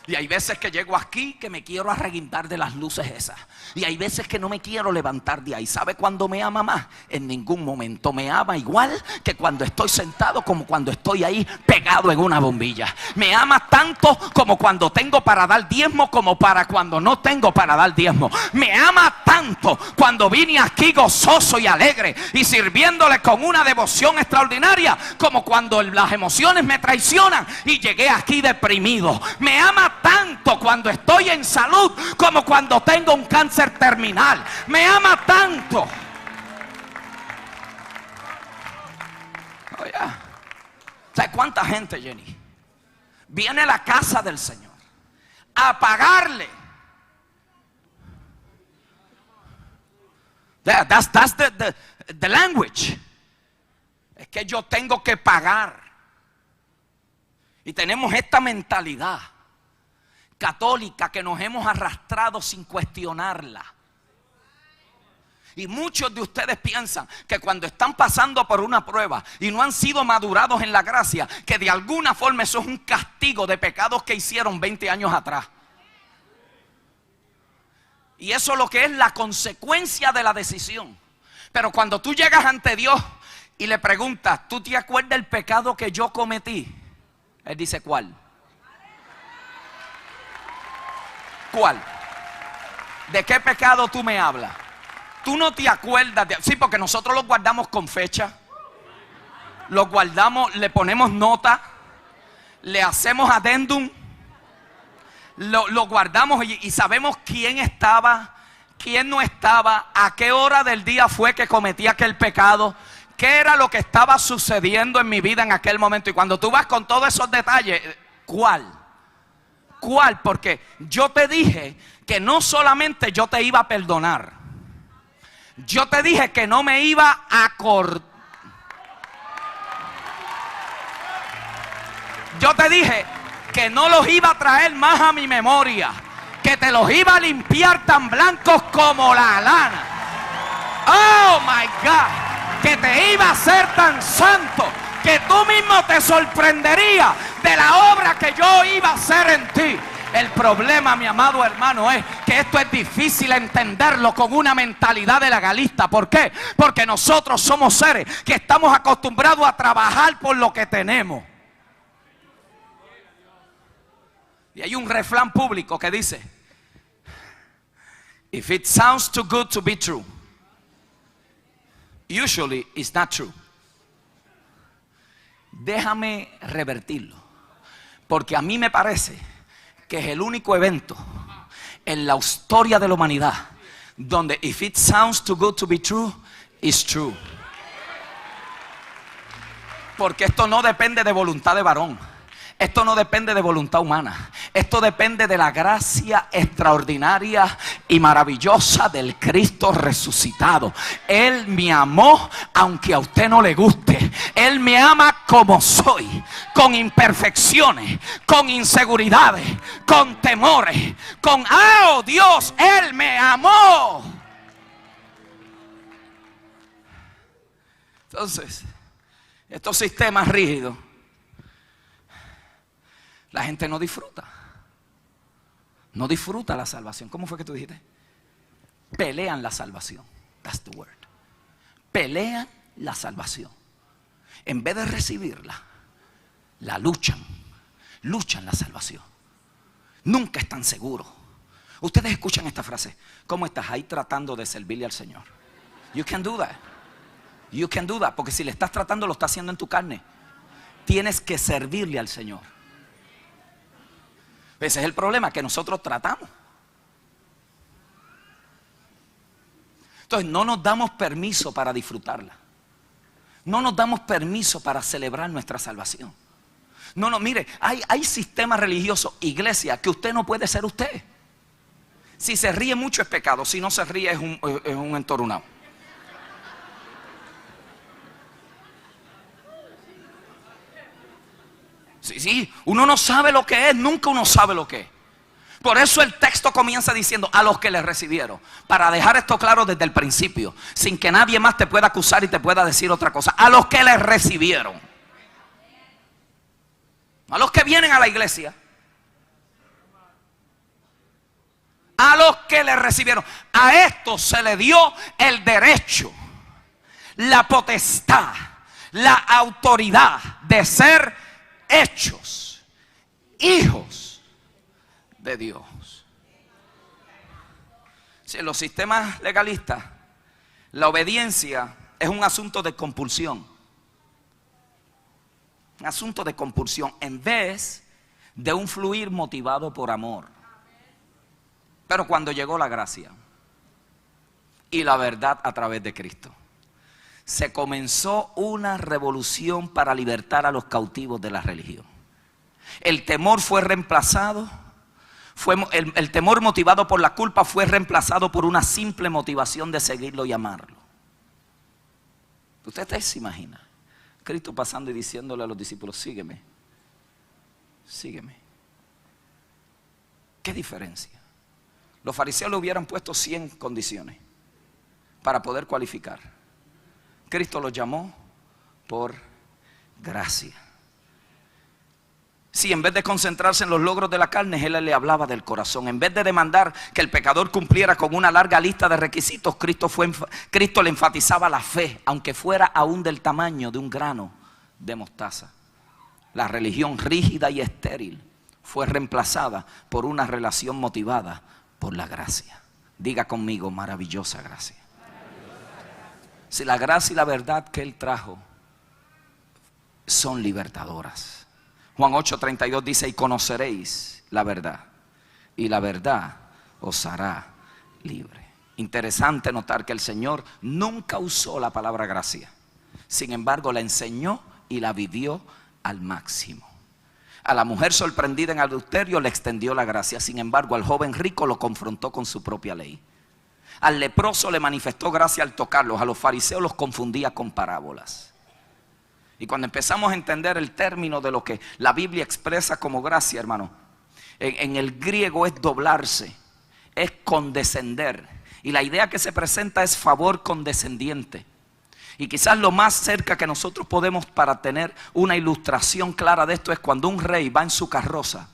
[SPEAKER 1] Y hay veces que llego aquí que me quiero arreguindar de las luces esas. Y hay veces que no me quiero levantar de ahí. ¿Sabe cuándo me ama más? En ningún momento. Me ama igual que cuando estoy sentado, como cuando estoy ahí pegado en una bombilla. Me ama tanto como cuando tengo para dar diezmo, como para cuando no tengo para dar diezmo. Me ama tanto cuando vine aquí gozoso y alegre y sirviéndole con una devoción extraordinaria, como cuando las emociones me traicionan y llegué aquí deprimido. Me ama tanto cuando estoy en salud como cuando tengo un cáncer terminal. Me ama tanto. Oye, ¿sabes cuánta gente, Jenny, viene a la casa del Señor a pagarle? That's the language. Es que yo tengo que pagar. Y tenemos esta mentalidad católica que nos hemos arrastrado sin cuestionarla. Y muchos de ustedes piensan que cuando están pasando por una prueba y no han sido madurados en la gracia, que de alguna forma eso es un castigo de pecados que hicieron 20 años atrás. Y eso es lo que es la consecuencia de la decisión. Pero cuando tú llegas ante Dios y le preguntas, ¿tú te acuerdas del pecado que yo cometí? Él dice, ¿cuál? ¿Cuál? ¿De qué pecado tú me hablas? Tú no te acuerdas de... Sí, porque nosotros los guardamos con fecha. Los guardamos, le ponemos nota, le hacemos adendum, lo guardamos y sabemos quién estaba, quién no estaba, a qué hora del día fue que cometí aquel pecado, qué era lo que estaba sucediendo en mi vida en aquel momento. Y cuando tú vas con todos esos detalles, ¿cuál? ¿Cuál? Porque yo te dije que no solamente yo te iba a perdonar, yo te dije que no me iba a acordar. Yo te dije que no los iba a traer más a mi memoria, que te los iba a limpiar tan blancos como la lana. Oh my God, que te iba a hacer tan santo que tú mismo te sorprenderías de la obra que yo iba a hacer en ti. El problema, mi amado hermano, es que esto es difícil entenderlo con una mentalidad de legalista. ¿Por qué? Porque nosotros somos seres que estamos acostumbrados a trabajar por lo que tenemos. Y hay un refrán público que dice: if it sounds too good to be true, usually it's not true. Déjame revertirlo, porque a mí me parece que es el único evento en la historia de la humanidad donde if it sounds too good to be true, it's true. Porque esto no depende de voluntad de varón. Esto no depende de voluntad humana. Esto depende de la gracia extraordinaria y maravillosa del Cristo resucitado. Él me amó aunque a usted no le guste. Él me ama como soy, con imperfecciones, con inseguridades, con temores, con ¡oh Dios! Él me amó. Entonces, estos sistemas rígidos, la gente no disfruta. No disfruta la salvación. ¿Cómo fue que tú dijiste? Pelean la salvación. That's the word. Pelean la salvación. En vez de recibirla, la luchan. Luchan la salvación. Nunca están seguros. Ustedes escuchan esta frase: ¿cómo estás ahí tratando de servirle al Señor? You can do that. You can do that. Porque si le estás tratando, lo estás haciendo en tu carne. Tienes que servirle al Señor. Ese es el problema, que nosotros tratamos. Entonces no nos damos permiso para disfrutarla. No nos damos permiso para celebrar nuestra salvación. No, mire, hay sistemas religiosos, iglesia, que usted no puede ser usted. Si se ríe mucho es pecado, si no se ríe es un entorunado. Sí, uno no sabe lo que es, nunca uno sabe lo que es. Por eso el texto comienza diciendo: a los que les recibieron. Para dejar esto claro desde el principio, sin que nadie más te pueda acusar y te pueda decir otra cosa. A los que les recibieron. A los que vienen a la iglesia. que le recibieron, a estos se le dio el derecho, la potestad, la autoridad de ser hechos hijos de Dios. Si en los sistemas legalistas la obediencia es un asunto de compulsión, un asunto de compulsión en vez de un fluir motivado por amor. Pero cuando llegó la gracia y la verdad a través de Cristo, se comenzó una revolución para libertar a los cautivos de la religión. El temor fue reemplazado, el temor motivado por la culpa fue reemplazado por una simple motivación de seguirlo y amarlo. ¿Usted se imagina Cristo pasando y diciéndole a los discípulos: sígueme, sígueme? ¿Qué diferencia? Los fariseos le hubieran puesto 100 condiciones para poder cualificar. Cristo los llamó por gracia. Si en vez de concentrarse en los logros de la carne, Él le hablaba del corazón. En vez de demandar que el pecador cumpliera con una larga lista de requisitos, Cristo le enfatizaba la fe, aunque fuera aún del tamaño de un grano de mostaza. La religión rígida y estéril fue reemplazada por una relación motivada por la gracia. Diga conmigo: maravillosa gracia. Si la gracia y la verdad que Él trajo son libertadoras. Juan 8:32 dice: y conoceréis la verdad, y la verdad os hará libre. Interesante notar que el Señor nunca usó la palabra gracia. Sin embargo, la enseñó y la vivió al máximo. A la mujer sorprendida en adulterio le extendió la gracia. Sin embargo, al joven rico lo confrontó con su propia ley. Al leproso le manifestó gracia al tocarlos. A los fariseos los confundía con parábolas. Y cuando empezamos a entender el término de lo que la Biblia expresa como gracia, hermano, en el griego es doblarse, es condescender. Y la idea que se presenta es favor condescendiente. Y quizás lo más cerca que nosotros podemos para tener una ilustración clara de esto es cuando un rey va en su carroza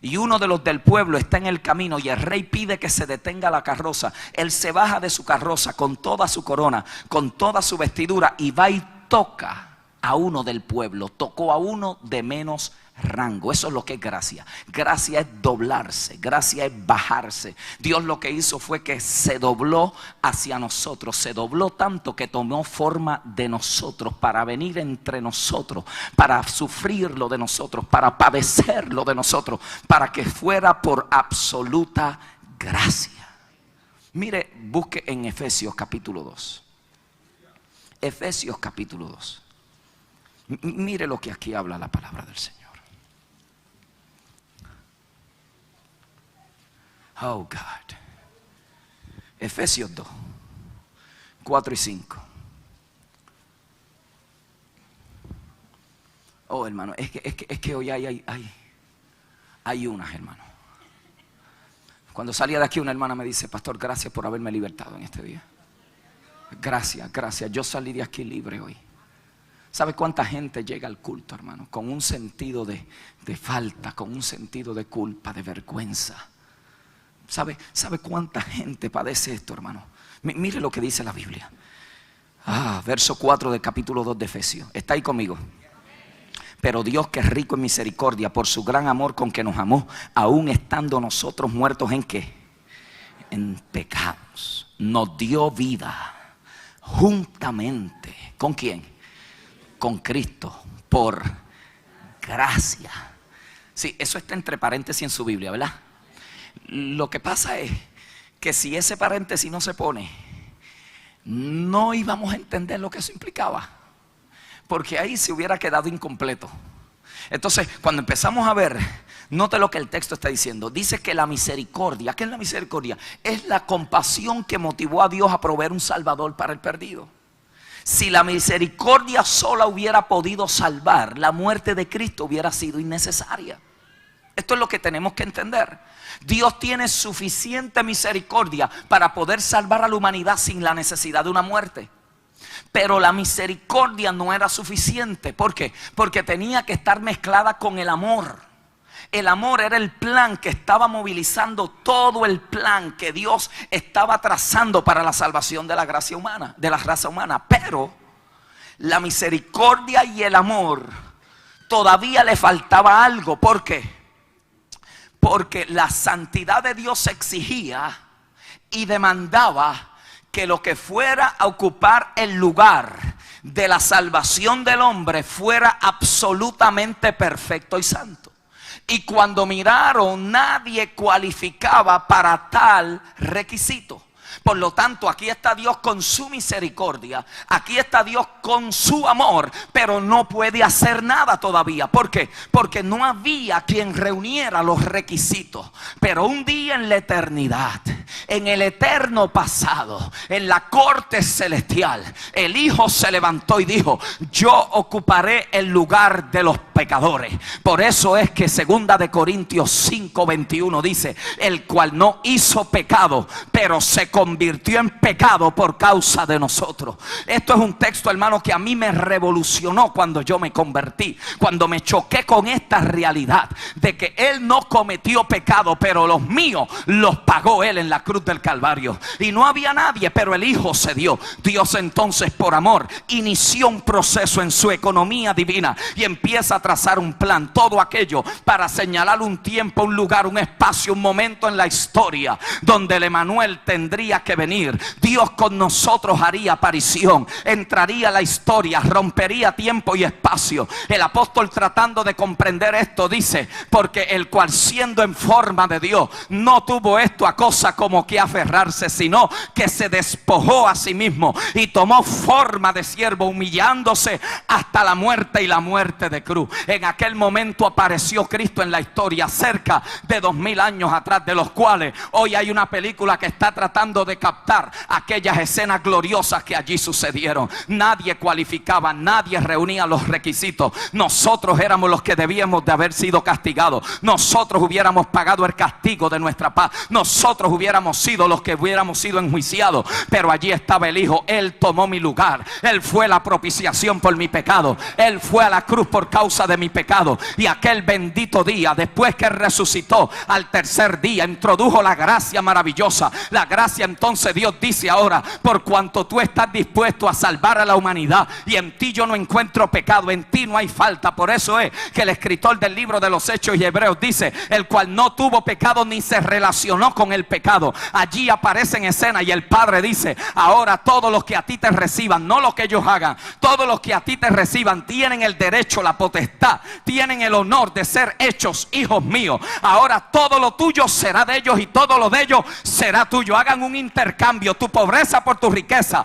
[SPEAKER 1] y uno de los del pueblo está en el camino y el rey pide que se detenga la carroza. Él se baja de su carroza con toda su corona, con toda su vestidura, y va y toca a uno del pueblo, tocó a uno de menos rango. Eso es lo que es gracia. Gracia es doblarse, gracia es bajarse. Dios lo que hizo fue que se dobló hacia nosotros, se dobló tanto que tomó forma de nosotros para venir entre nosotros, para sufrir lo de nosotros, para padecer lo de nosotros, para que fuera por absoluta gracia. Mire, busque en Efesios capítulo 2. Efesios capítulo 2. Mire lo que aquí habla la palabra del Señor. Oh God. Efesios 2, 4 y 5. Oh, hermano, es que hoy hay unas, hermano. Cuando salía de aquí, una hermana me dice: pastor, gracias por haberme libertado en este día. Gracias, gracias. Yo salí de aquí libre hoy. ¿Sabe cuánta gente llega al culto, hermano? Con un sentido de falta, con un sentido de culpa, de vergüenza. ¿Sabe cuánta gente padece esto, hermano? Mire lo que dice la Biblia. Verso 4 del capítulo 2 de Efesios. ¿Está ahí conmigo? Pero Dios, que es rico en misericordia, por su gran amor con que nos amó, aún estando nosotros muertos ¿en qué? En pecados, nos dio vida juntamente. ¿Con quién? Con Cristo, por gracia. Sí, eso está entre paréntesis en su Biblia, ¿verdad? Lo que pasa es que si ese paréntesis no se pone, no íbamos a entender lo que eso implicaba, porque ahí se hubiera quedado incompleto. Entonces, cuando empezamos a ver, note lo que el texto está diciendo. Dice que la misericordia, ¿qué es la misericordia? Es la compasión que motivó a Dios a proveer un salvador para el perdido. Si la misericordia sola hubiera podido salvar, la muerte de Cristo hubiera sido innecesaria. Esto es lo que tenemos que entender. Dios tiene suficiente misericordia para poder salvar a la humanidad sin la necesidad de una muerte. Pero la misericordia no era suficiente. ¿Por qué? Porque tenía que estar mezclada con el amor. El amor era el plan que estaba movilizando todo el plan que Dios estaba trazando para la salvación de la gracia humana, de la raza humana. Pero la misericordia y el amor todavía le faltaba algo. ¿Por qué? Porque la santidad de Dios exigía y demandaba que lo que fuera a ocupar el lugar de la salvación del hombre fuera absolutamente perfecto y santo. Y cuando miraron, nadie cualificaba para tal requisito. Por lo tanto, aquí está Dios con su misericordia, aquí está Dios con su amor, pero no puede hacer nada todavía. ¿Por qué? Porque no había quien reuniera los requisitos. Pero un día en la eternidad, en el eterno pasado, en la corte celestial, el Hijo se levantó y dijo: yo ocuparé el lugar de los pecadores. Por eso es que 2 Corintios 5:21 dice: el cual no hizo pecado, pero se convirtió en pecado por causa de nosotros. Esto es un texto, hermano, que a mí me revolucionó cuando yo me convertí, cuando me choqué con esta realidad de que Él no cometió pecado, pero los míos los pagó Él en la cruz del Calvario. Y no había nadie, pero el Hijo se dio. Dios entonces, por amor, inició un proceso en su economía divina y empieza a trazar un plan, todo aquello para señalar un tiempo, un lugar, un espacio, un momento en la historia donde el Emanuel tendría que venir. Dios con nosotros haría aparición, entraría a la historia, rompería tiempo y espacio. El apóstol, tratando de comprender esto, dice: porque el cual, siendo en forma de Dios, no tuvo esto a cosa como que aferrarse, sino que se despojó a sí mismo y tomó forma de siervo, humillándose hasta la muerte, y la muerte de cruz. En aquel momento apareció Cristo en la historia, cerca de 2000 años atrás, de los cuales hoy hay una película que está tratando de captar aquellas escenas gloriosas que allí sucedieron. Nadie cualificaba, nadie reunía los requisitos. Nosotros éramos los que debíamos de haber sido castigados. Nosotros hubiéramos pagado el castigo de nuestra paz. Nosotros hubiéramos sido los que hubiéramos sido enjuiciados. Pero allí estaba el Hijo. Él tomó mi lugar. Él fue la propiciación por mi pecado. Él fue a la cruz por causa de mi pecado. Y aquel bendito día, después que resucitó al tercer día, introdujo la gracia maravillosa. La gracia, entonces Dios dice ahora: por cuanto tú estás dispuesto a salvar a la humanidad, y en ti yo no encuentro pecado, en ti no hay falta. Por eso es que el escritor del libro de los Hechos y Hebreos dice: el cual no tuvo pecado ni se relacionó con el pecado. Allí aparece en escena y el Padre dice: ahora todos los que a ti te reciban, no lo que ellos hagan, todos los que a ti te reciban tienen el derecho, la potestad, tienen el honor de ser hechos hijos míos. Ahora todo lo tuyo será de ellos y todo lo de ellos será tuyo. Hagan un intercambio: tu pobreza por tu riqueza,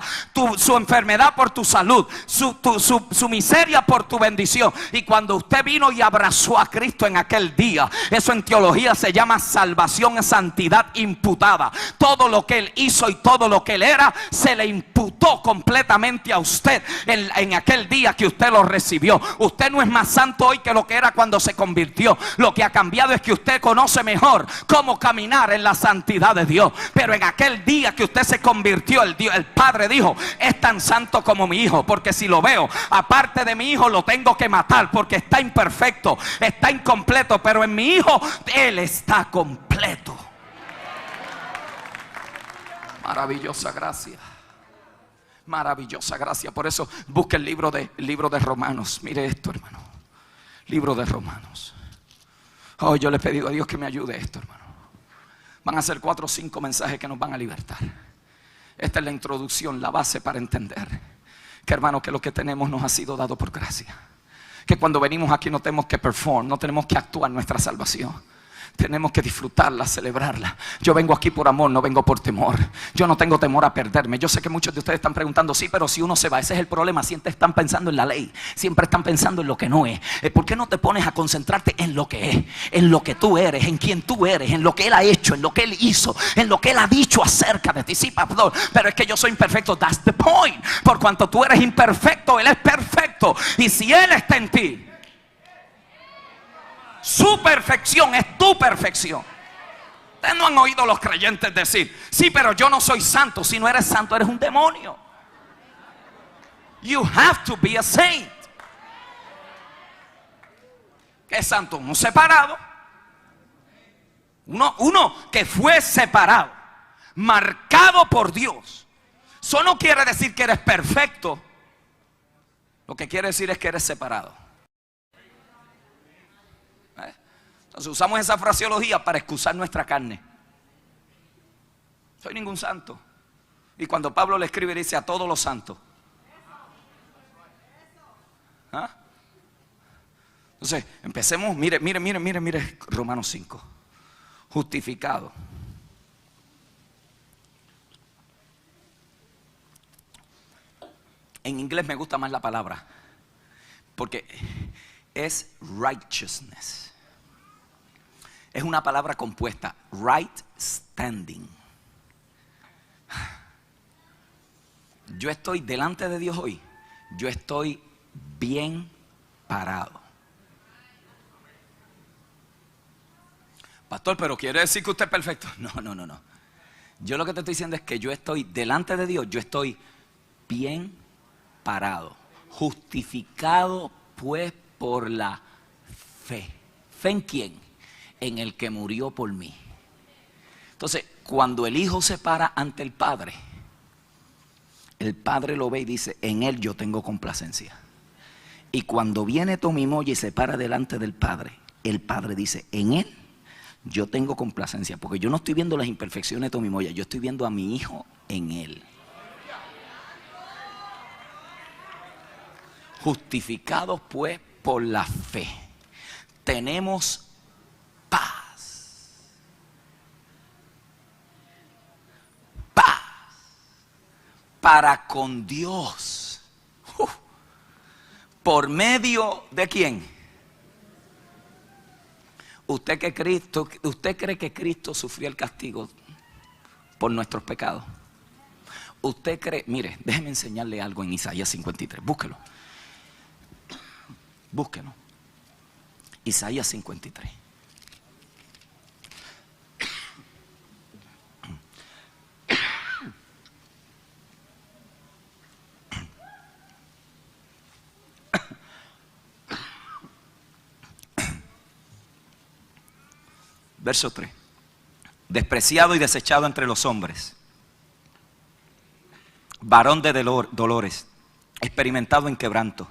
[SPEAKER 1] su enfermedad por tu salud, su miseria por tu bendición. Y cuando usted vino y abrazó a Cristo en aquel día, eso en teología se llama salvación, santidad imputada. Todo lo que Él hizo y todo lo que Él era se le imputó completamente a usted en aquel día que usted lo recibió. Usted no es más santo hoy que lo que era cuando se convirtió. Lo que ha cambiado es que usted conoce mejor cómo caminar en la santidad de Dios. Pero en aquel día que usted se convirtió, el Padre dijo: es tan santo como mi Hijo, porque si lo veo aparte de mi Hijo lo tengo que matar, porque está imperfecto, está incompleto, pero en mi Hijo Él está completo. Maravillosa gracia, maravillosa gracia. Por eso busque el libro de Romanos. Mire esto, hermano, libro de Romanos. Oh, yo le he pedido a Dios que me ayude esto, hermano. Van a ser 4 o 5 mensajes que nos van a libertar. Esta es la introducción, la base para entender que, hermano, que lo que tenemos nos ha sido dado por gracia. Que cuando venimos aquí no tenemos que perform, no tenemos que actuar nuestra salvación. Tenemos que disfrutarla, celebrarla. Yo vengo aquí por amor, no vengo por temor. Yo no tengo temor a perderme. Yo sé que muchos de ustedes están preguntando: sí, pero si uno se va, ese es el problema. Siempre están pensando en la ley, siempre están pensando en lo que no es. ¿Por qué no te pones a concentrarte en lo que es? En lo que tú eres, en quien tú eres, en lo que Él ha hecho, en lo que Él hizo, en lo que Él ha dicho acerca de ti. Sí, pastor, pero es que yo soy imperfecto. That's the point. Por cuanto tú eres imperfecto, Él es perfecto. Y si Él está en ti, su perfección es tu perfección. Ustedes no han oído los creyentes decir: sí, pero yo no soy santo. Si no eres santo, eres un demonio. You have to be a saint. ¿Qué es santo? Uno separado, Uno que fue separado, marcado por Dios. Eso no quiere decir que eres perfecto. Lo que quiere decir es que eres separado. Entonces usamos esa fraseología para excusar nuestra carne. Soy ningún santo. Y cuando Pablo le escribe, dice a todos los santos. ¿Ah? Entonces empecemos, mire Romanos 5. Justificado. En inglés me gusta más la palabra, porque es righteousness. Es una palabra compuesta, right standing. Yo estoy delante de Dios hoy. Yo estoy bien parado. Pastor, pero ¿quiere decir que usted es perfecto? No. Yo lo que te estoy diciendo es que yo estoy delante de Dios. Yo estoy bien parado. Justificado pues por la fe. ¿Fe en quién? En el que murió por mí. Entonces, cuando el Hijo se para ante el Padre lo ve y dice, en Él yo tengo complacencia. Y cuando viene Tommy Moya y se para delante del Padre, el Padre dice, en Él yo tengo complacencia. Porque yo no estoy viendo las imperfecciones de Tommy Moya, yo estoy viendo a mi Hijo en Él. Justificados pues por la fe, tenemos paz. Paz para con Dios. ¿Por medio de quién? ¿Usted cree que Cristo sufrió el castigo por nuestros pecados? ¿Usted cree? Mire, déjeme enseñarle algo en Isaías 53. Búsquelo. Isaías 53. Verso 3. Despreciado y desechado entre los hombres, varón de dolores, experimentado en quebranto,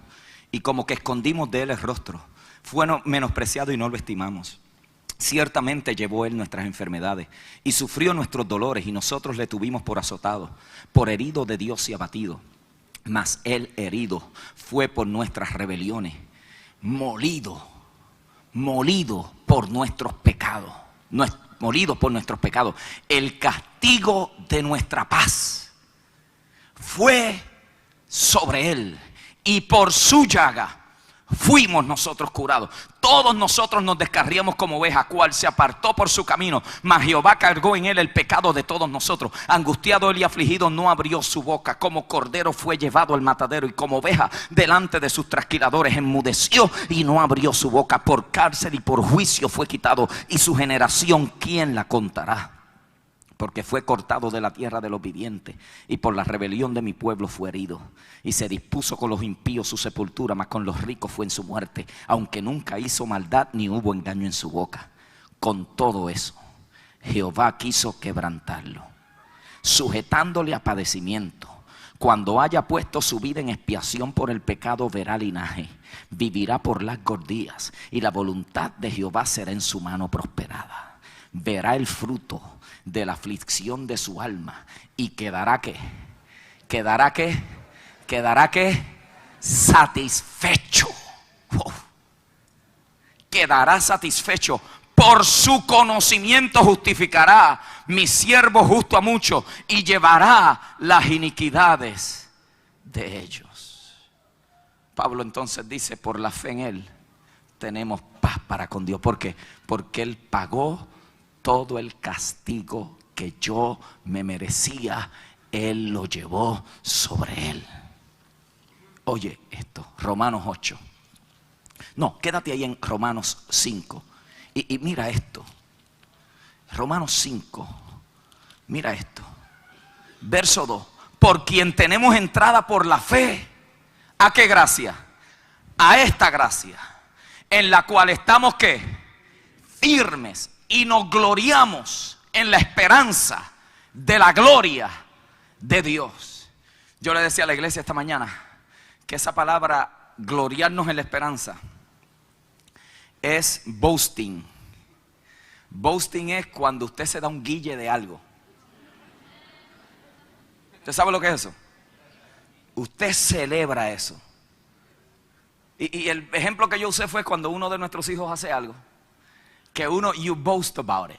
[SPEAKER 1] y como que escondimos de él el rostro. Fue menospreciado y no lo estimamos. Ciertamente llevó él nuestras enfermedades y sufrió nuestros dolores, y nosotros le tuvimos por azotado, por herido de Dios y abatido. Mas él herido fue por nuestras rebeliones, molido por nuestros pecados. Molido por nuestros pecados. El castigo de nuestra paz fue sobre él, y por su llaga fuimos nosotros curados. Todos nosotros nos descarriamos como oveja, cual se apartó por su camino, mas Jehová cargó en él el pecado de todos nosotros. Angustiado él y afligido, no abrió su boca. Como cordero fue llevado al matadero, y como oveja delante de sus trasquiladores enmudeció y no abrió su boca. Por cárcel y por juicio fue quitado, y su generación ¿quién la contará? Porque fue cortado de la tierra de los vivientes, y por la rebelión de mi pueblo fue herido. Y se dispuso con los impíos su sepultura, mas con los ricos fue en su muerte. Aunque nunca hizo maldad, ni hubo engaño en su boca. Con todo eso, Jehová quiso quebrantarlo, sujetándole a padecimiento. Cuando haya puesto su vida en expiación por el pecado, verá linaje, vivirá por largos días, y la voluntad de Jehová será en su mano prosperada. Verá el fruto de la aflicción de su alma, y quedará satisfecho. Quedará satisfecho. Por su conocimiento justificará mi siervo justo a muchos, y llevará las iniquidades de ellos. Pablo entonces dice, por la fe en él tenemos paz para con Dios. ¿Por qué? Porque él pagó todo el castigo que yo me merecía. Él lo llevó sobre él. Oye esto, Romanos 8. No, quédate ahí en Romanos 5. Y mira esto. Romanos 5. Mira esto. Verso 2. Por quien tenemos entrada por la fe. ¿A qué gracia? A esta gracia, en la cual estamos ¿qué? Firmes y nos gloriamos en la esperanza de la gloria de Dios. Yo le decía a la iglesia esta mañana que esa palabra gloriarnos en la esperanza es boasting. Boasting es cuando usted se da un guille de algo. ¿Usted sabe lo que es eso? Usted celebra eso. Y el ejemplo que yo usé fue cuando uno de nuestros hijos hace algo, que uno, you boast about it.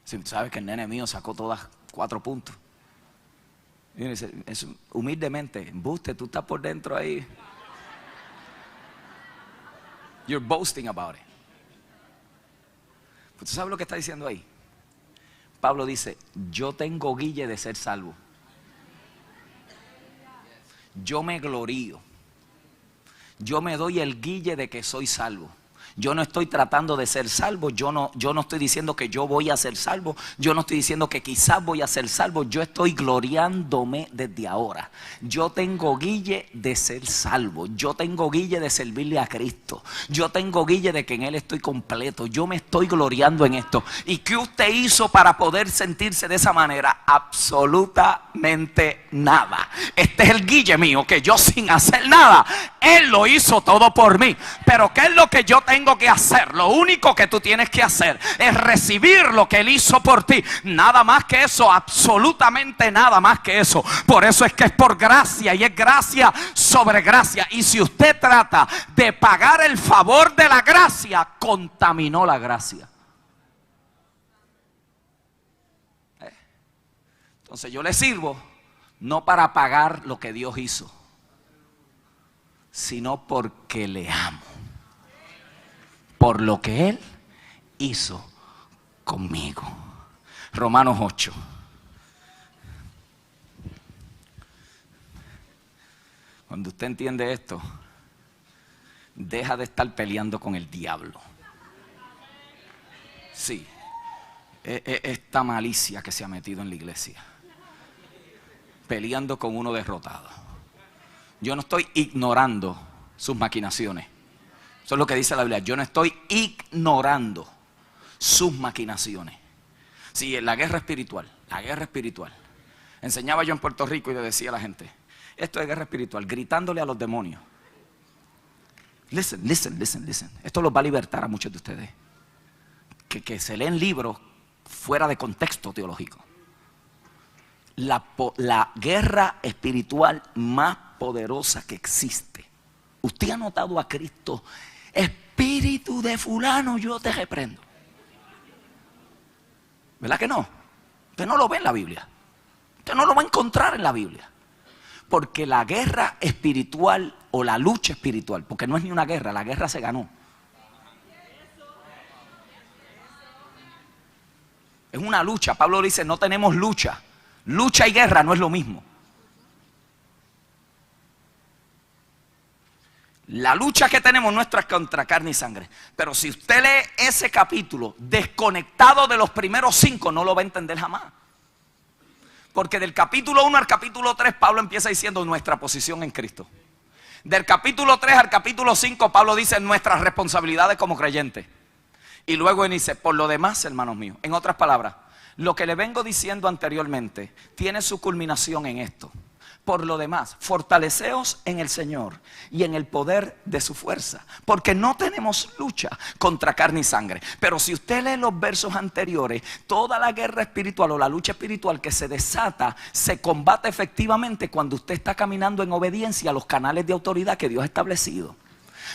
[SPEAKER 1] Si sabes que el nene mío sacó todas 4 puntos. Y uno dice, es humildemente, embuste, tú estás por dentro ahí. You're boasting about it. ¿Usted sabe lo que está diciendo ahí? Pablo dice, yo tengo guille de ser salvo. Yo me glorío. Yo me doy el guille de que soy salvo. Yo no estoy tratando de ser salvo, yo no estoy diciendo que yo voy a ser salvo, yo no estoy diciendo que quizás voy a ser salvo, yo estoy gloriándome desde ahora. Yo tengo guille de ser salvo, yo tengo guille de servirle a Cristo, yo tengo guille de que en Él estoy completo, yo me estoy gloriando en esto. ¿Y qué usted hizo para poder sentirse de esa manera? Absolutamente nada. Este es el guille mío, que yo sin hacer nada, Él lo hizo todo por mí. Pero ¿qué es lo que yo tengo que hacer? Lo único que tú tienes que hacer es recibir lo que Él hizo por ti. Nada más que eso, absolutamente nada más que eso. Por eso es que es por gracia, y es gracia sobre gracia. Y si usted trata de pagar el favor de la gracia, contaminó la gracia. Entonces yo le sirvo no para pagar lo que Dios hizo, sino porque le amo, por lo que Él hizo conmigo. Romanos 8. Cuando usted entiende esto, deja de estar peleando con el diablo. Sí, esta malicia que se ha metido en la iglesia, peleando con uno derrotado. Yo no estoy ignorando sus maquinaciones. Eso es lo que dice la Biblia. Yo no estoy ignorando sus maquinaciones. Sí, en la guerra espiritual. Enseñaba yo en Puerto Rico y le decía a la gente, esto es guerra espiritual, gritándole a los demonios. Listen. Esto los va a libertar a muchos de ustedes que se leen libros fuera de contexto teológico. La guerra espiritual más poderosa que existe. Usted ha notado a Cristo, espíritu de fulano, yo te reprendo. ¿Verdad que no? Usted no lo ve en la Biblia. Usted no lo va a encontrar en la Biblia. Porque la guerra espiritual o la lucha espiritual, porque no es ni una guerra, la guerra se ganó. Es una lucha. Pablo dice, no tenemos lucha. Lucha y guerra no es lo mismo. La lucha que tenemos no es contra carne y sangre. Pero si usted lee ese capítulo desconectado de los primeros 5, no lo va a entender jamás. Porque del capítulo 1 al capítulo 3, Pablo empieza diciendo nuestra posición en Cristo. Del capítulo 3 al capítulo 5, Pablo dice nuestras responsabilidades como creyentes. Y luego él dice, por lo demás, hermanos míos, en otras palabras, lo que le vengo diciendo anteriormente tiene su culminación en esto. Por lo demás, fortaleceos en el Señor y en el poder de su fuerza, porque no tenemos lucha contra carne y sangre. Pero si usted lee los versos anteriores, toda la guerra espiritual o la lucha espiritual que se desata, se combate efectivamente cuando usted está caminando en obediencia a los canales de autoridad que Dios ha establecido.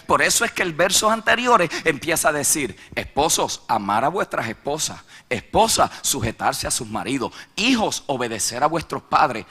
[SPEAKER 1] Por eso es que el verso anterior empieza a decir, esposos, amar a vuestras esposas, esposas, sujetarse a sus maridos, hijos, obedecer a vuestros padres,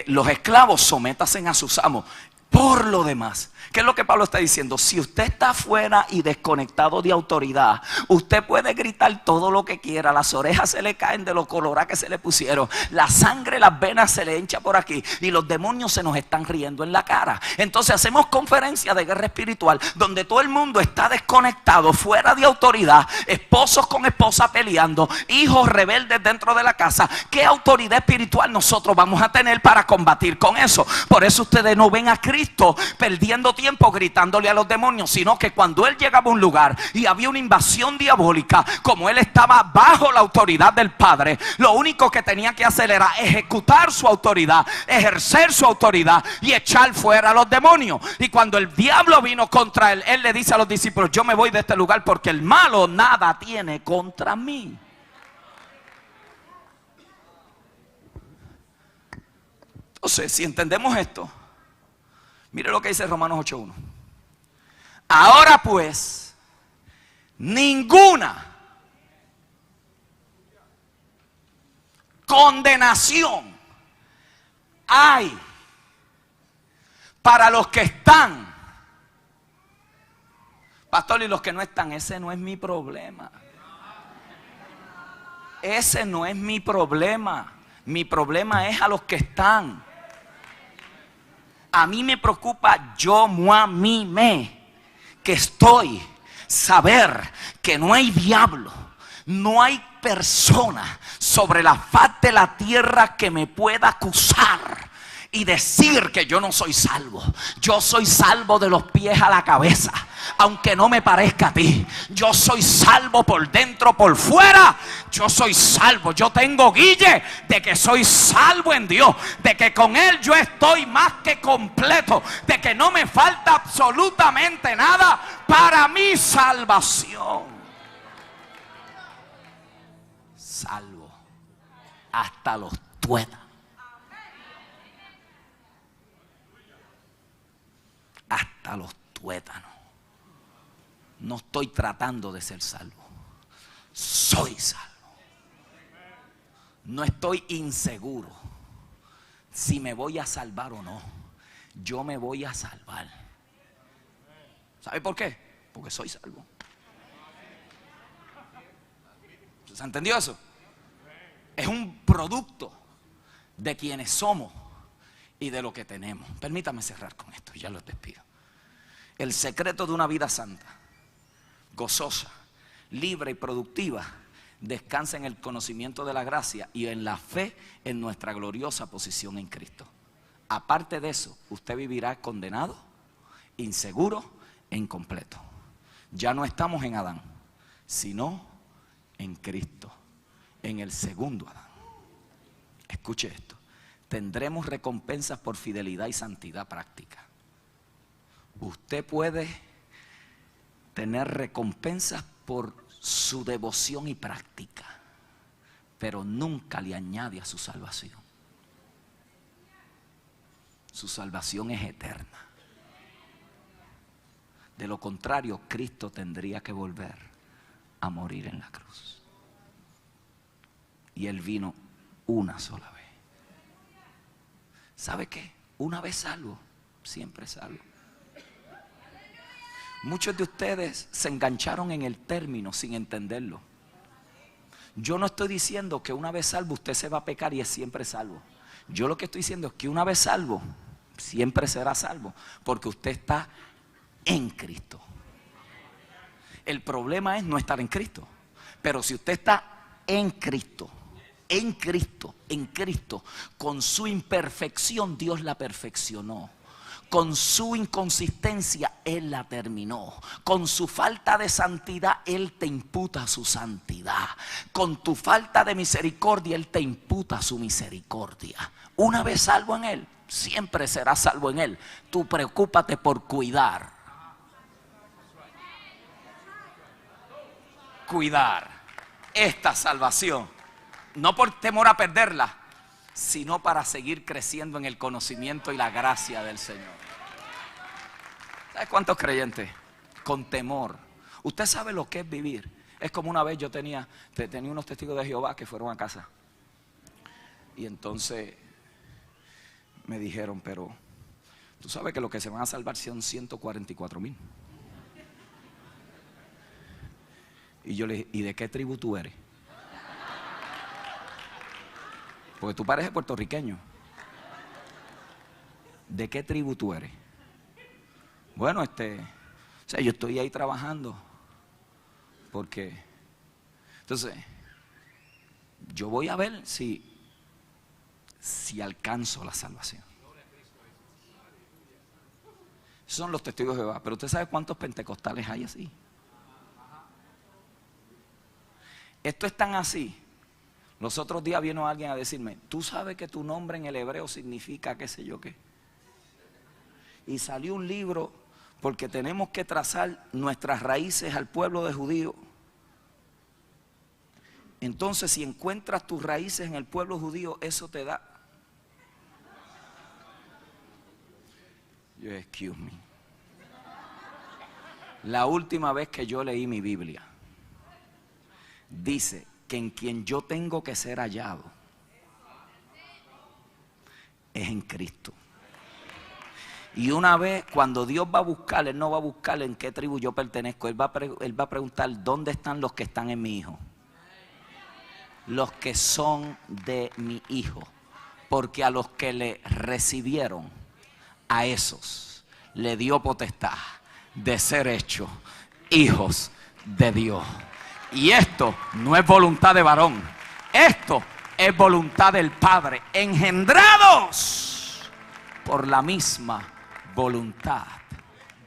[SPEAKER 1] los esclavos, sométanse a sus amos. Por lo demás, ¿qué es lo que Pablo está diciendo? Si usted está fuera y desconectado de autoridad, usted puede gritar todo lo que quiera, las orejas se le caen de lo colorada que se le pusieron, la sangre, las venas se le hincha por aquí y los demonios se nos están riendo en la cara. Entonces hacemos conferencias de guerra espiritual donde todo el mundo está desconectado, fuera de autoridad, esposos con esposa peleando, hijos rebeldes dentro de la casa. ¿Qué autoridad espiritual nosotros vamos a tener para combatir con eso? Por eso ustedes no ven a Cristo Cristo perdiendo tiempo gritándole a los demonios, sino que cuando él llegaba a un lugar y había una invasión diabólica, como él estaba bajo la autoridad del Padre, lo único que tenía que hacer era ejecutar su autoridad, ejercer su autoridad y echar fuera a los demonios. Y cuando el diablo vino contra él, él le dice a los discípulos: yo me voy de este lugar porque el malo nada tiene contra mí. Entonces, si entendemos esto, mire lo que dice Romanos 8:1. Ahora pues, ninguna condenación hay para los que están. Pastor, y los que no están, ese no es mi problema. Ese no es mi problema. Mi problema es a los que están. A mí me preocupa yo, moi, mi, me, que estoy, saber que no hay diablo, no hay persona sobre la faz de la tierra que me pueda acusar y decir que yo no soy salvo. Yo soy salvo de los pies a la cabeza, aunque no me parezca a ti. Yo soy salvo por dentro, por fuera. Yo soy salvo. Yo tengo guille de que soy salvo en Dios, de que con Él yo estoy más que completo, de que no me falta absolutamente nada para mi salvación. Salvo hasta los tuétanos. Hasta los tuétanos. No estoy tratando de ser salvo. Soy salvo. No estoy inseguro si me voy a salvar o no. Yo me voy a salvar. ¿Sabe por qué? Porque soy salvo. ¿Se entendió eso? Es un producto de quienes somos y de lo que tenemos. Permítame cerrar con esto, ya los despido. El secreto de una vida santa, gozosa, libre y productiva, descansa en el conocimiento de la gracia y en la fe en nuestra gloriosa posición en Cristo. Aparte de eso, usted vivirá condenado, inseguro e incompleto. Ya no estamos en Adán, sino en Cristo, en el segundo Adán. Escuche esto: tendremos recompensas por fidelidad y santidad práctica. Usted puede tener recompensas por su devoción y práctica, pero nunca le añade a su salvación. Su salvación es eterna. De lo contrario, Cristo tendría que volver a morir en la cruz. Y Él vino una sola vez. ¿Sabe qué? Una vez salvo, siempre salvo. Muchos de ustedes se engancharon en el término sin entenderlo. Yo no estoy diciendo que una vez salvo usted se va a pecar y es siempre salvo. Yo lo que estoy diciendo es que una vez salvo, siempre será salvo, porque usted está en Cristo. El problema es no estar en Cristo. Pero si usted está en Cristo, en Cristo, en Cristo, con su imperfección Dios la perfeccionó. Con su inconsistencia Él la terminó. Con su falta de santidad Él te imputa su santidad. Con tu falta de misericordia Él te imputa su misericordia. Una vez salvo en Él, siempre serás salvo en Él. Tú preocúpate por cuidar esta salvación, no por temor a perderla, sino para seguir creciendo en el conocimiento y la gracia del Señor. ¿Sabes cuántos creyentes con temor? Usted sabe lo que es vivir. Es como una vez yo tenía unos testigos de Jehová que fueron a casa. Y entonces me dijeron: pero tú sabes que los que se van a salvar son 144,000. Y yo le dije: ¿y de qué tribu tú eres? Porque tú pareces puertorriqueño. ¿De qué tribu tú eres? Bueno, o sea, yo estoy ahí trabajando. Porque entonces yo voy a ver si alcanzo la salvación. Son los testigos de Jehová. Pero usted sabe cuántos pentecostales hay así. Esto es tan así. Los otros días vino alguien a decirme, tú sabes que tu nombre en el hebreo significa qué sé yo qué. Y salió un libro porque tenemos que trazar nuestras raíces al pueblo de judío. Entonces, si encuentras tus raíces en el pueblo judío, eso te da. Excuse me. La última vez que yo leí mi Biblia, dice que en quien yo tengo que ser hallado es en Cristo. Y una vez, cuando Dios va a buscar, Él no va a buscar en qué tribu yo pertenezco. Él va a preguntar dónde están los que están en mi hijo. Los que son de mi hijo. Porque a los que le recibieron, a esos le dio potestad de ser hechos hijos de Dios. Y esto no es voluntad de varón. Esto es voluntad del Padre. Engendrados por la misma voluntad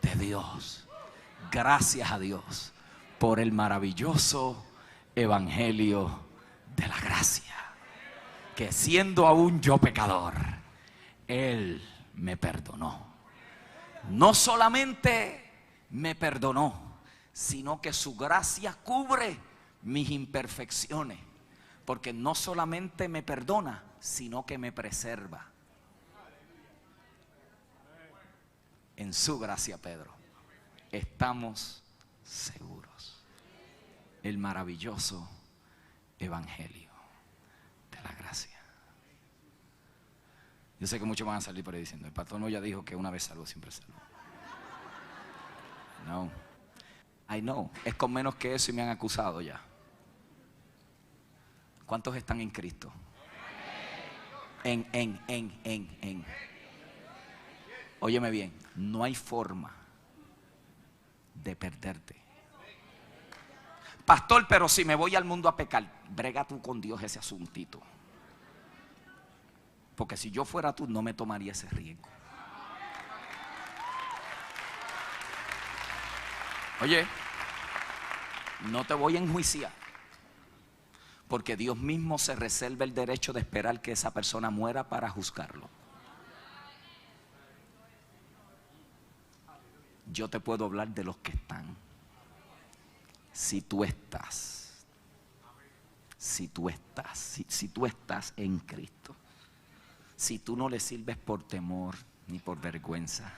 [SPEAKER 1] de Dios. Gracias a Dios por el maravilloso evangelio de la gracia, que siendo aún yo pecador, Él me perdonó. No solamente me perdonó, sino que su gracia cubre mis imperfecciones, porque no solamente me perdona, sino que me preserva. En su gracia, Pedro, estamos seguros. El maravilloso evangelio de la gracia. Yo sé que muchos van a salir por ahí diciendo, el pastor no ya dijo que una vez salvo, siempre salvo. No, I know, es con menos que eso y me han acusado ya. ¿Cuántos están en Cristo? Óyeme bien, no hay forma de perderte. Pastor, pero si me voy al mundo a pecar, brega tú con Dios ese asuntito. Porque si yo fuera tú, no me tomaría ese riesgo. Oye, no te voy a enjuiciar, porque Dios mismo se reserva el derecho de esperar que esa persona muera para juzgarlo. Yo te puedo hablar de los que están. Si tú estás en Cristo, si tú no le sirves por temor ni por vergüenza,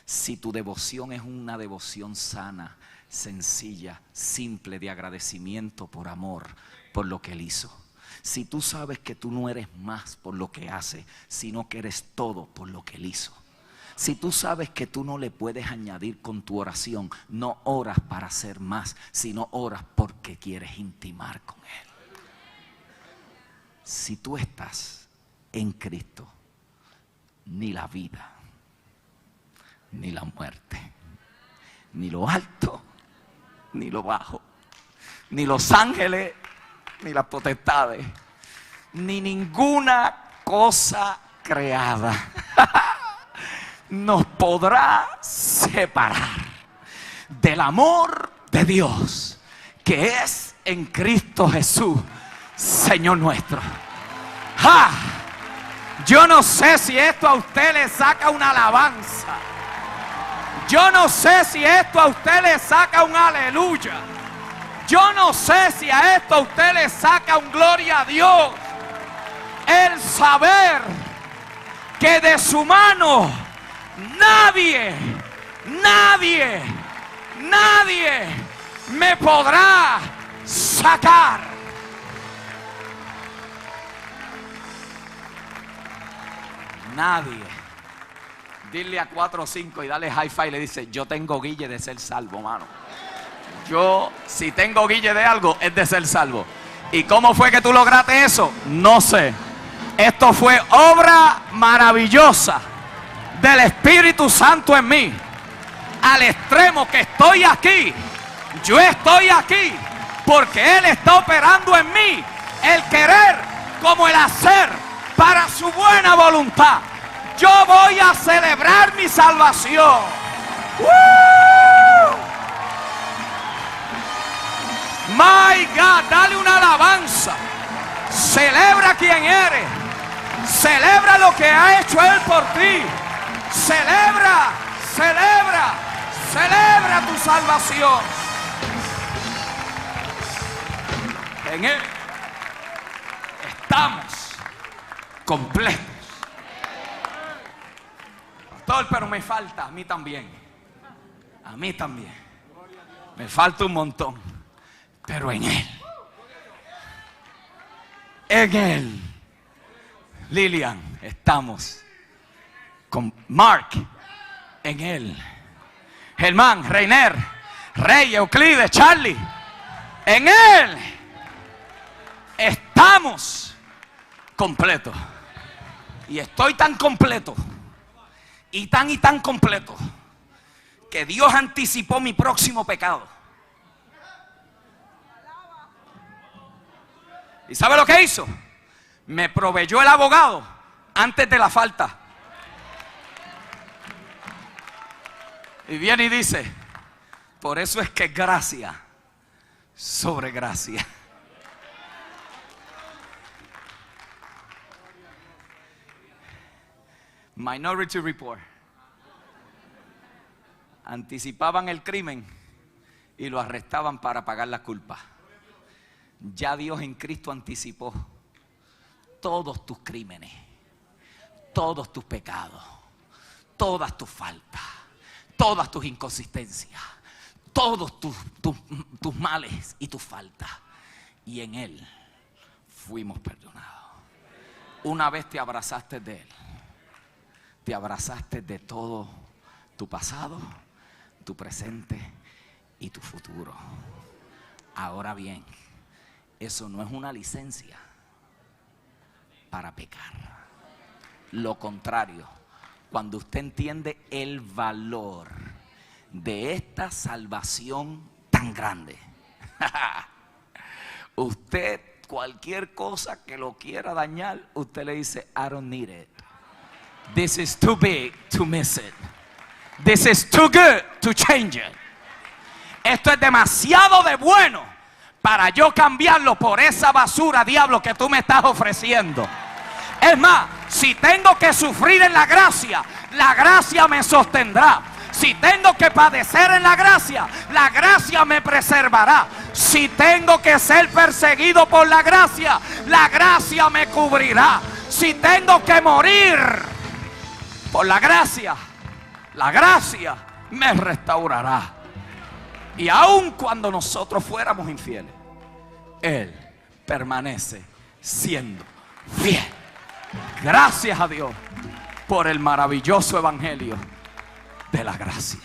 [SPEAKER 1] si tu devoción es una devoción sana, sencilla, simple, de agradecimiento por amor, por lo que Él hizo. Si tú sabes que tú no eres más por lo que hace, sino que eres todo por lo que Él hizo. Si tú sabes que tú no le puedes añadir con tu oración, no oras para hacer más, sino oras porque quieres intimar con Él. Si tú estás en Cristo, ni la vida, ni la muerte, ni lo alto, ni lo bajo, ni los ángeles, ni las potestades, ni ninguna cosa creada nos podrá separar del amor de Dios que es en Cristo Jesús, Señor nuestro. ¡Ja! Yo no sé si esto a usted le saca una alabanza. Yo no sé si esto a usted le saca un aleluya. Yo no sé si a esto a usted le saca un gloria a Dios. El saber que de su mano nadie me podrá sacar. Nadie. Dile a 4 o 5 y dale high five y le dice, yo tengo guille de ser salvo, mano. Yo, si tengo guille de algo, es de ser salvo. ¿Y cómo fue que tú lograste eso? No sé. Esto fue obra maravillosa del Espíritu Santo en mí, al extremo que estoy aquí. Yo estoy aquí porque Él está operando en mí el querer como el hacer para su buena voluntad. Yo voy a celebrar mi salvación. My God, dale una alabanza. Celebra quién eres. Celebra lo que ha hecho Él por ti. Celebra, celebra, celebra tu salvación. En Él estamos completos. Pastor, pero me falta, a mí también. A mí también. Me falta un montón. Pero en Él, Lilian, estamos con Mark, en Él. Germán, Reiner, Rey, Euclides, Charlie, en Él estamos completos. Y estoy tan completo y tan completo que Dios anticipó mi próximo pecado. ¿Y sabe lo que hizo? Me proveyó el abogado antes de la falta. Y viene y dice, por eso es que es gracia sobre gracia. Minority Report. Anticipaban el crimen y lo arrestaban para pagar la culpa. Ya Dios en Cristo anticipó todos tus crímenes, todos tus pecados, todas tus faltas, todas tus inconsistencias, todos tus males y tus faltas. Y en Él fuimos perdonados. Una vez te abrazaste de Él, te abrazaste de todo tu pasado, tu presente y tu futuro. Ahora bien, eso no es una licencia para pecar. Lo contrario, cuando usted entiende el valor de esta salvación tan grande, usted cualquier cosa que lo quiera dañar, usted le dice, I don't need it. This is too big to miss it. This is too good to change it. Esto es demasiado de bueno para yo cambiarlo por esa basura, diablo, que tú me estás ofreciendo. Es más, si tengo que sufrir en la gracia me sostendrá. Si tengo que padecer en la gracia me preservará. Si tengo que ser perseguido por la gracia me cubrirá. Si tengo que morir por la gracia me restaurará. Y aun cuando nosotros fuéramos infieles, Él permanece siendo fiel. Gracias a Dios por el maravilloso evangelio de la gracia.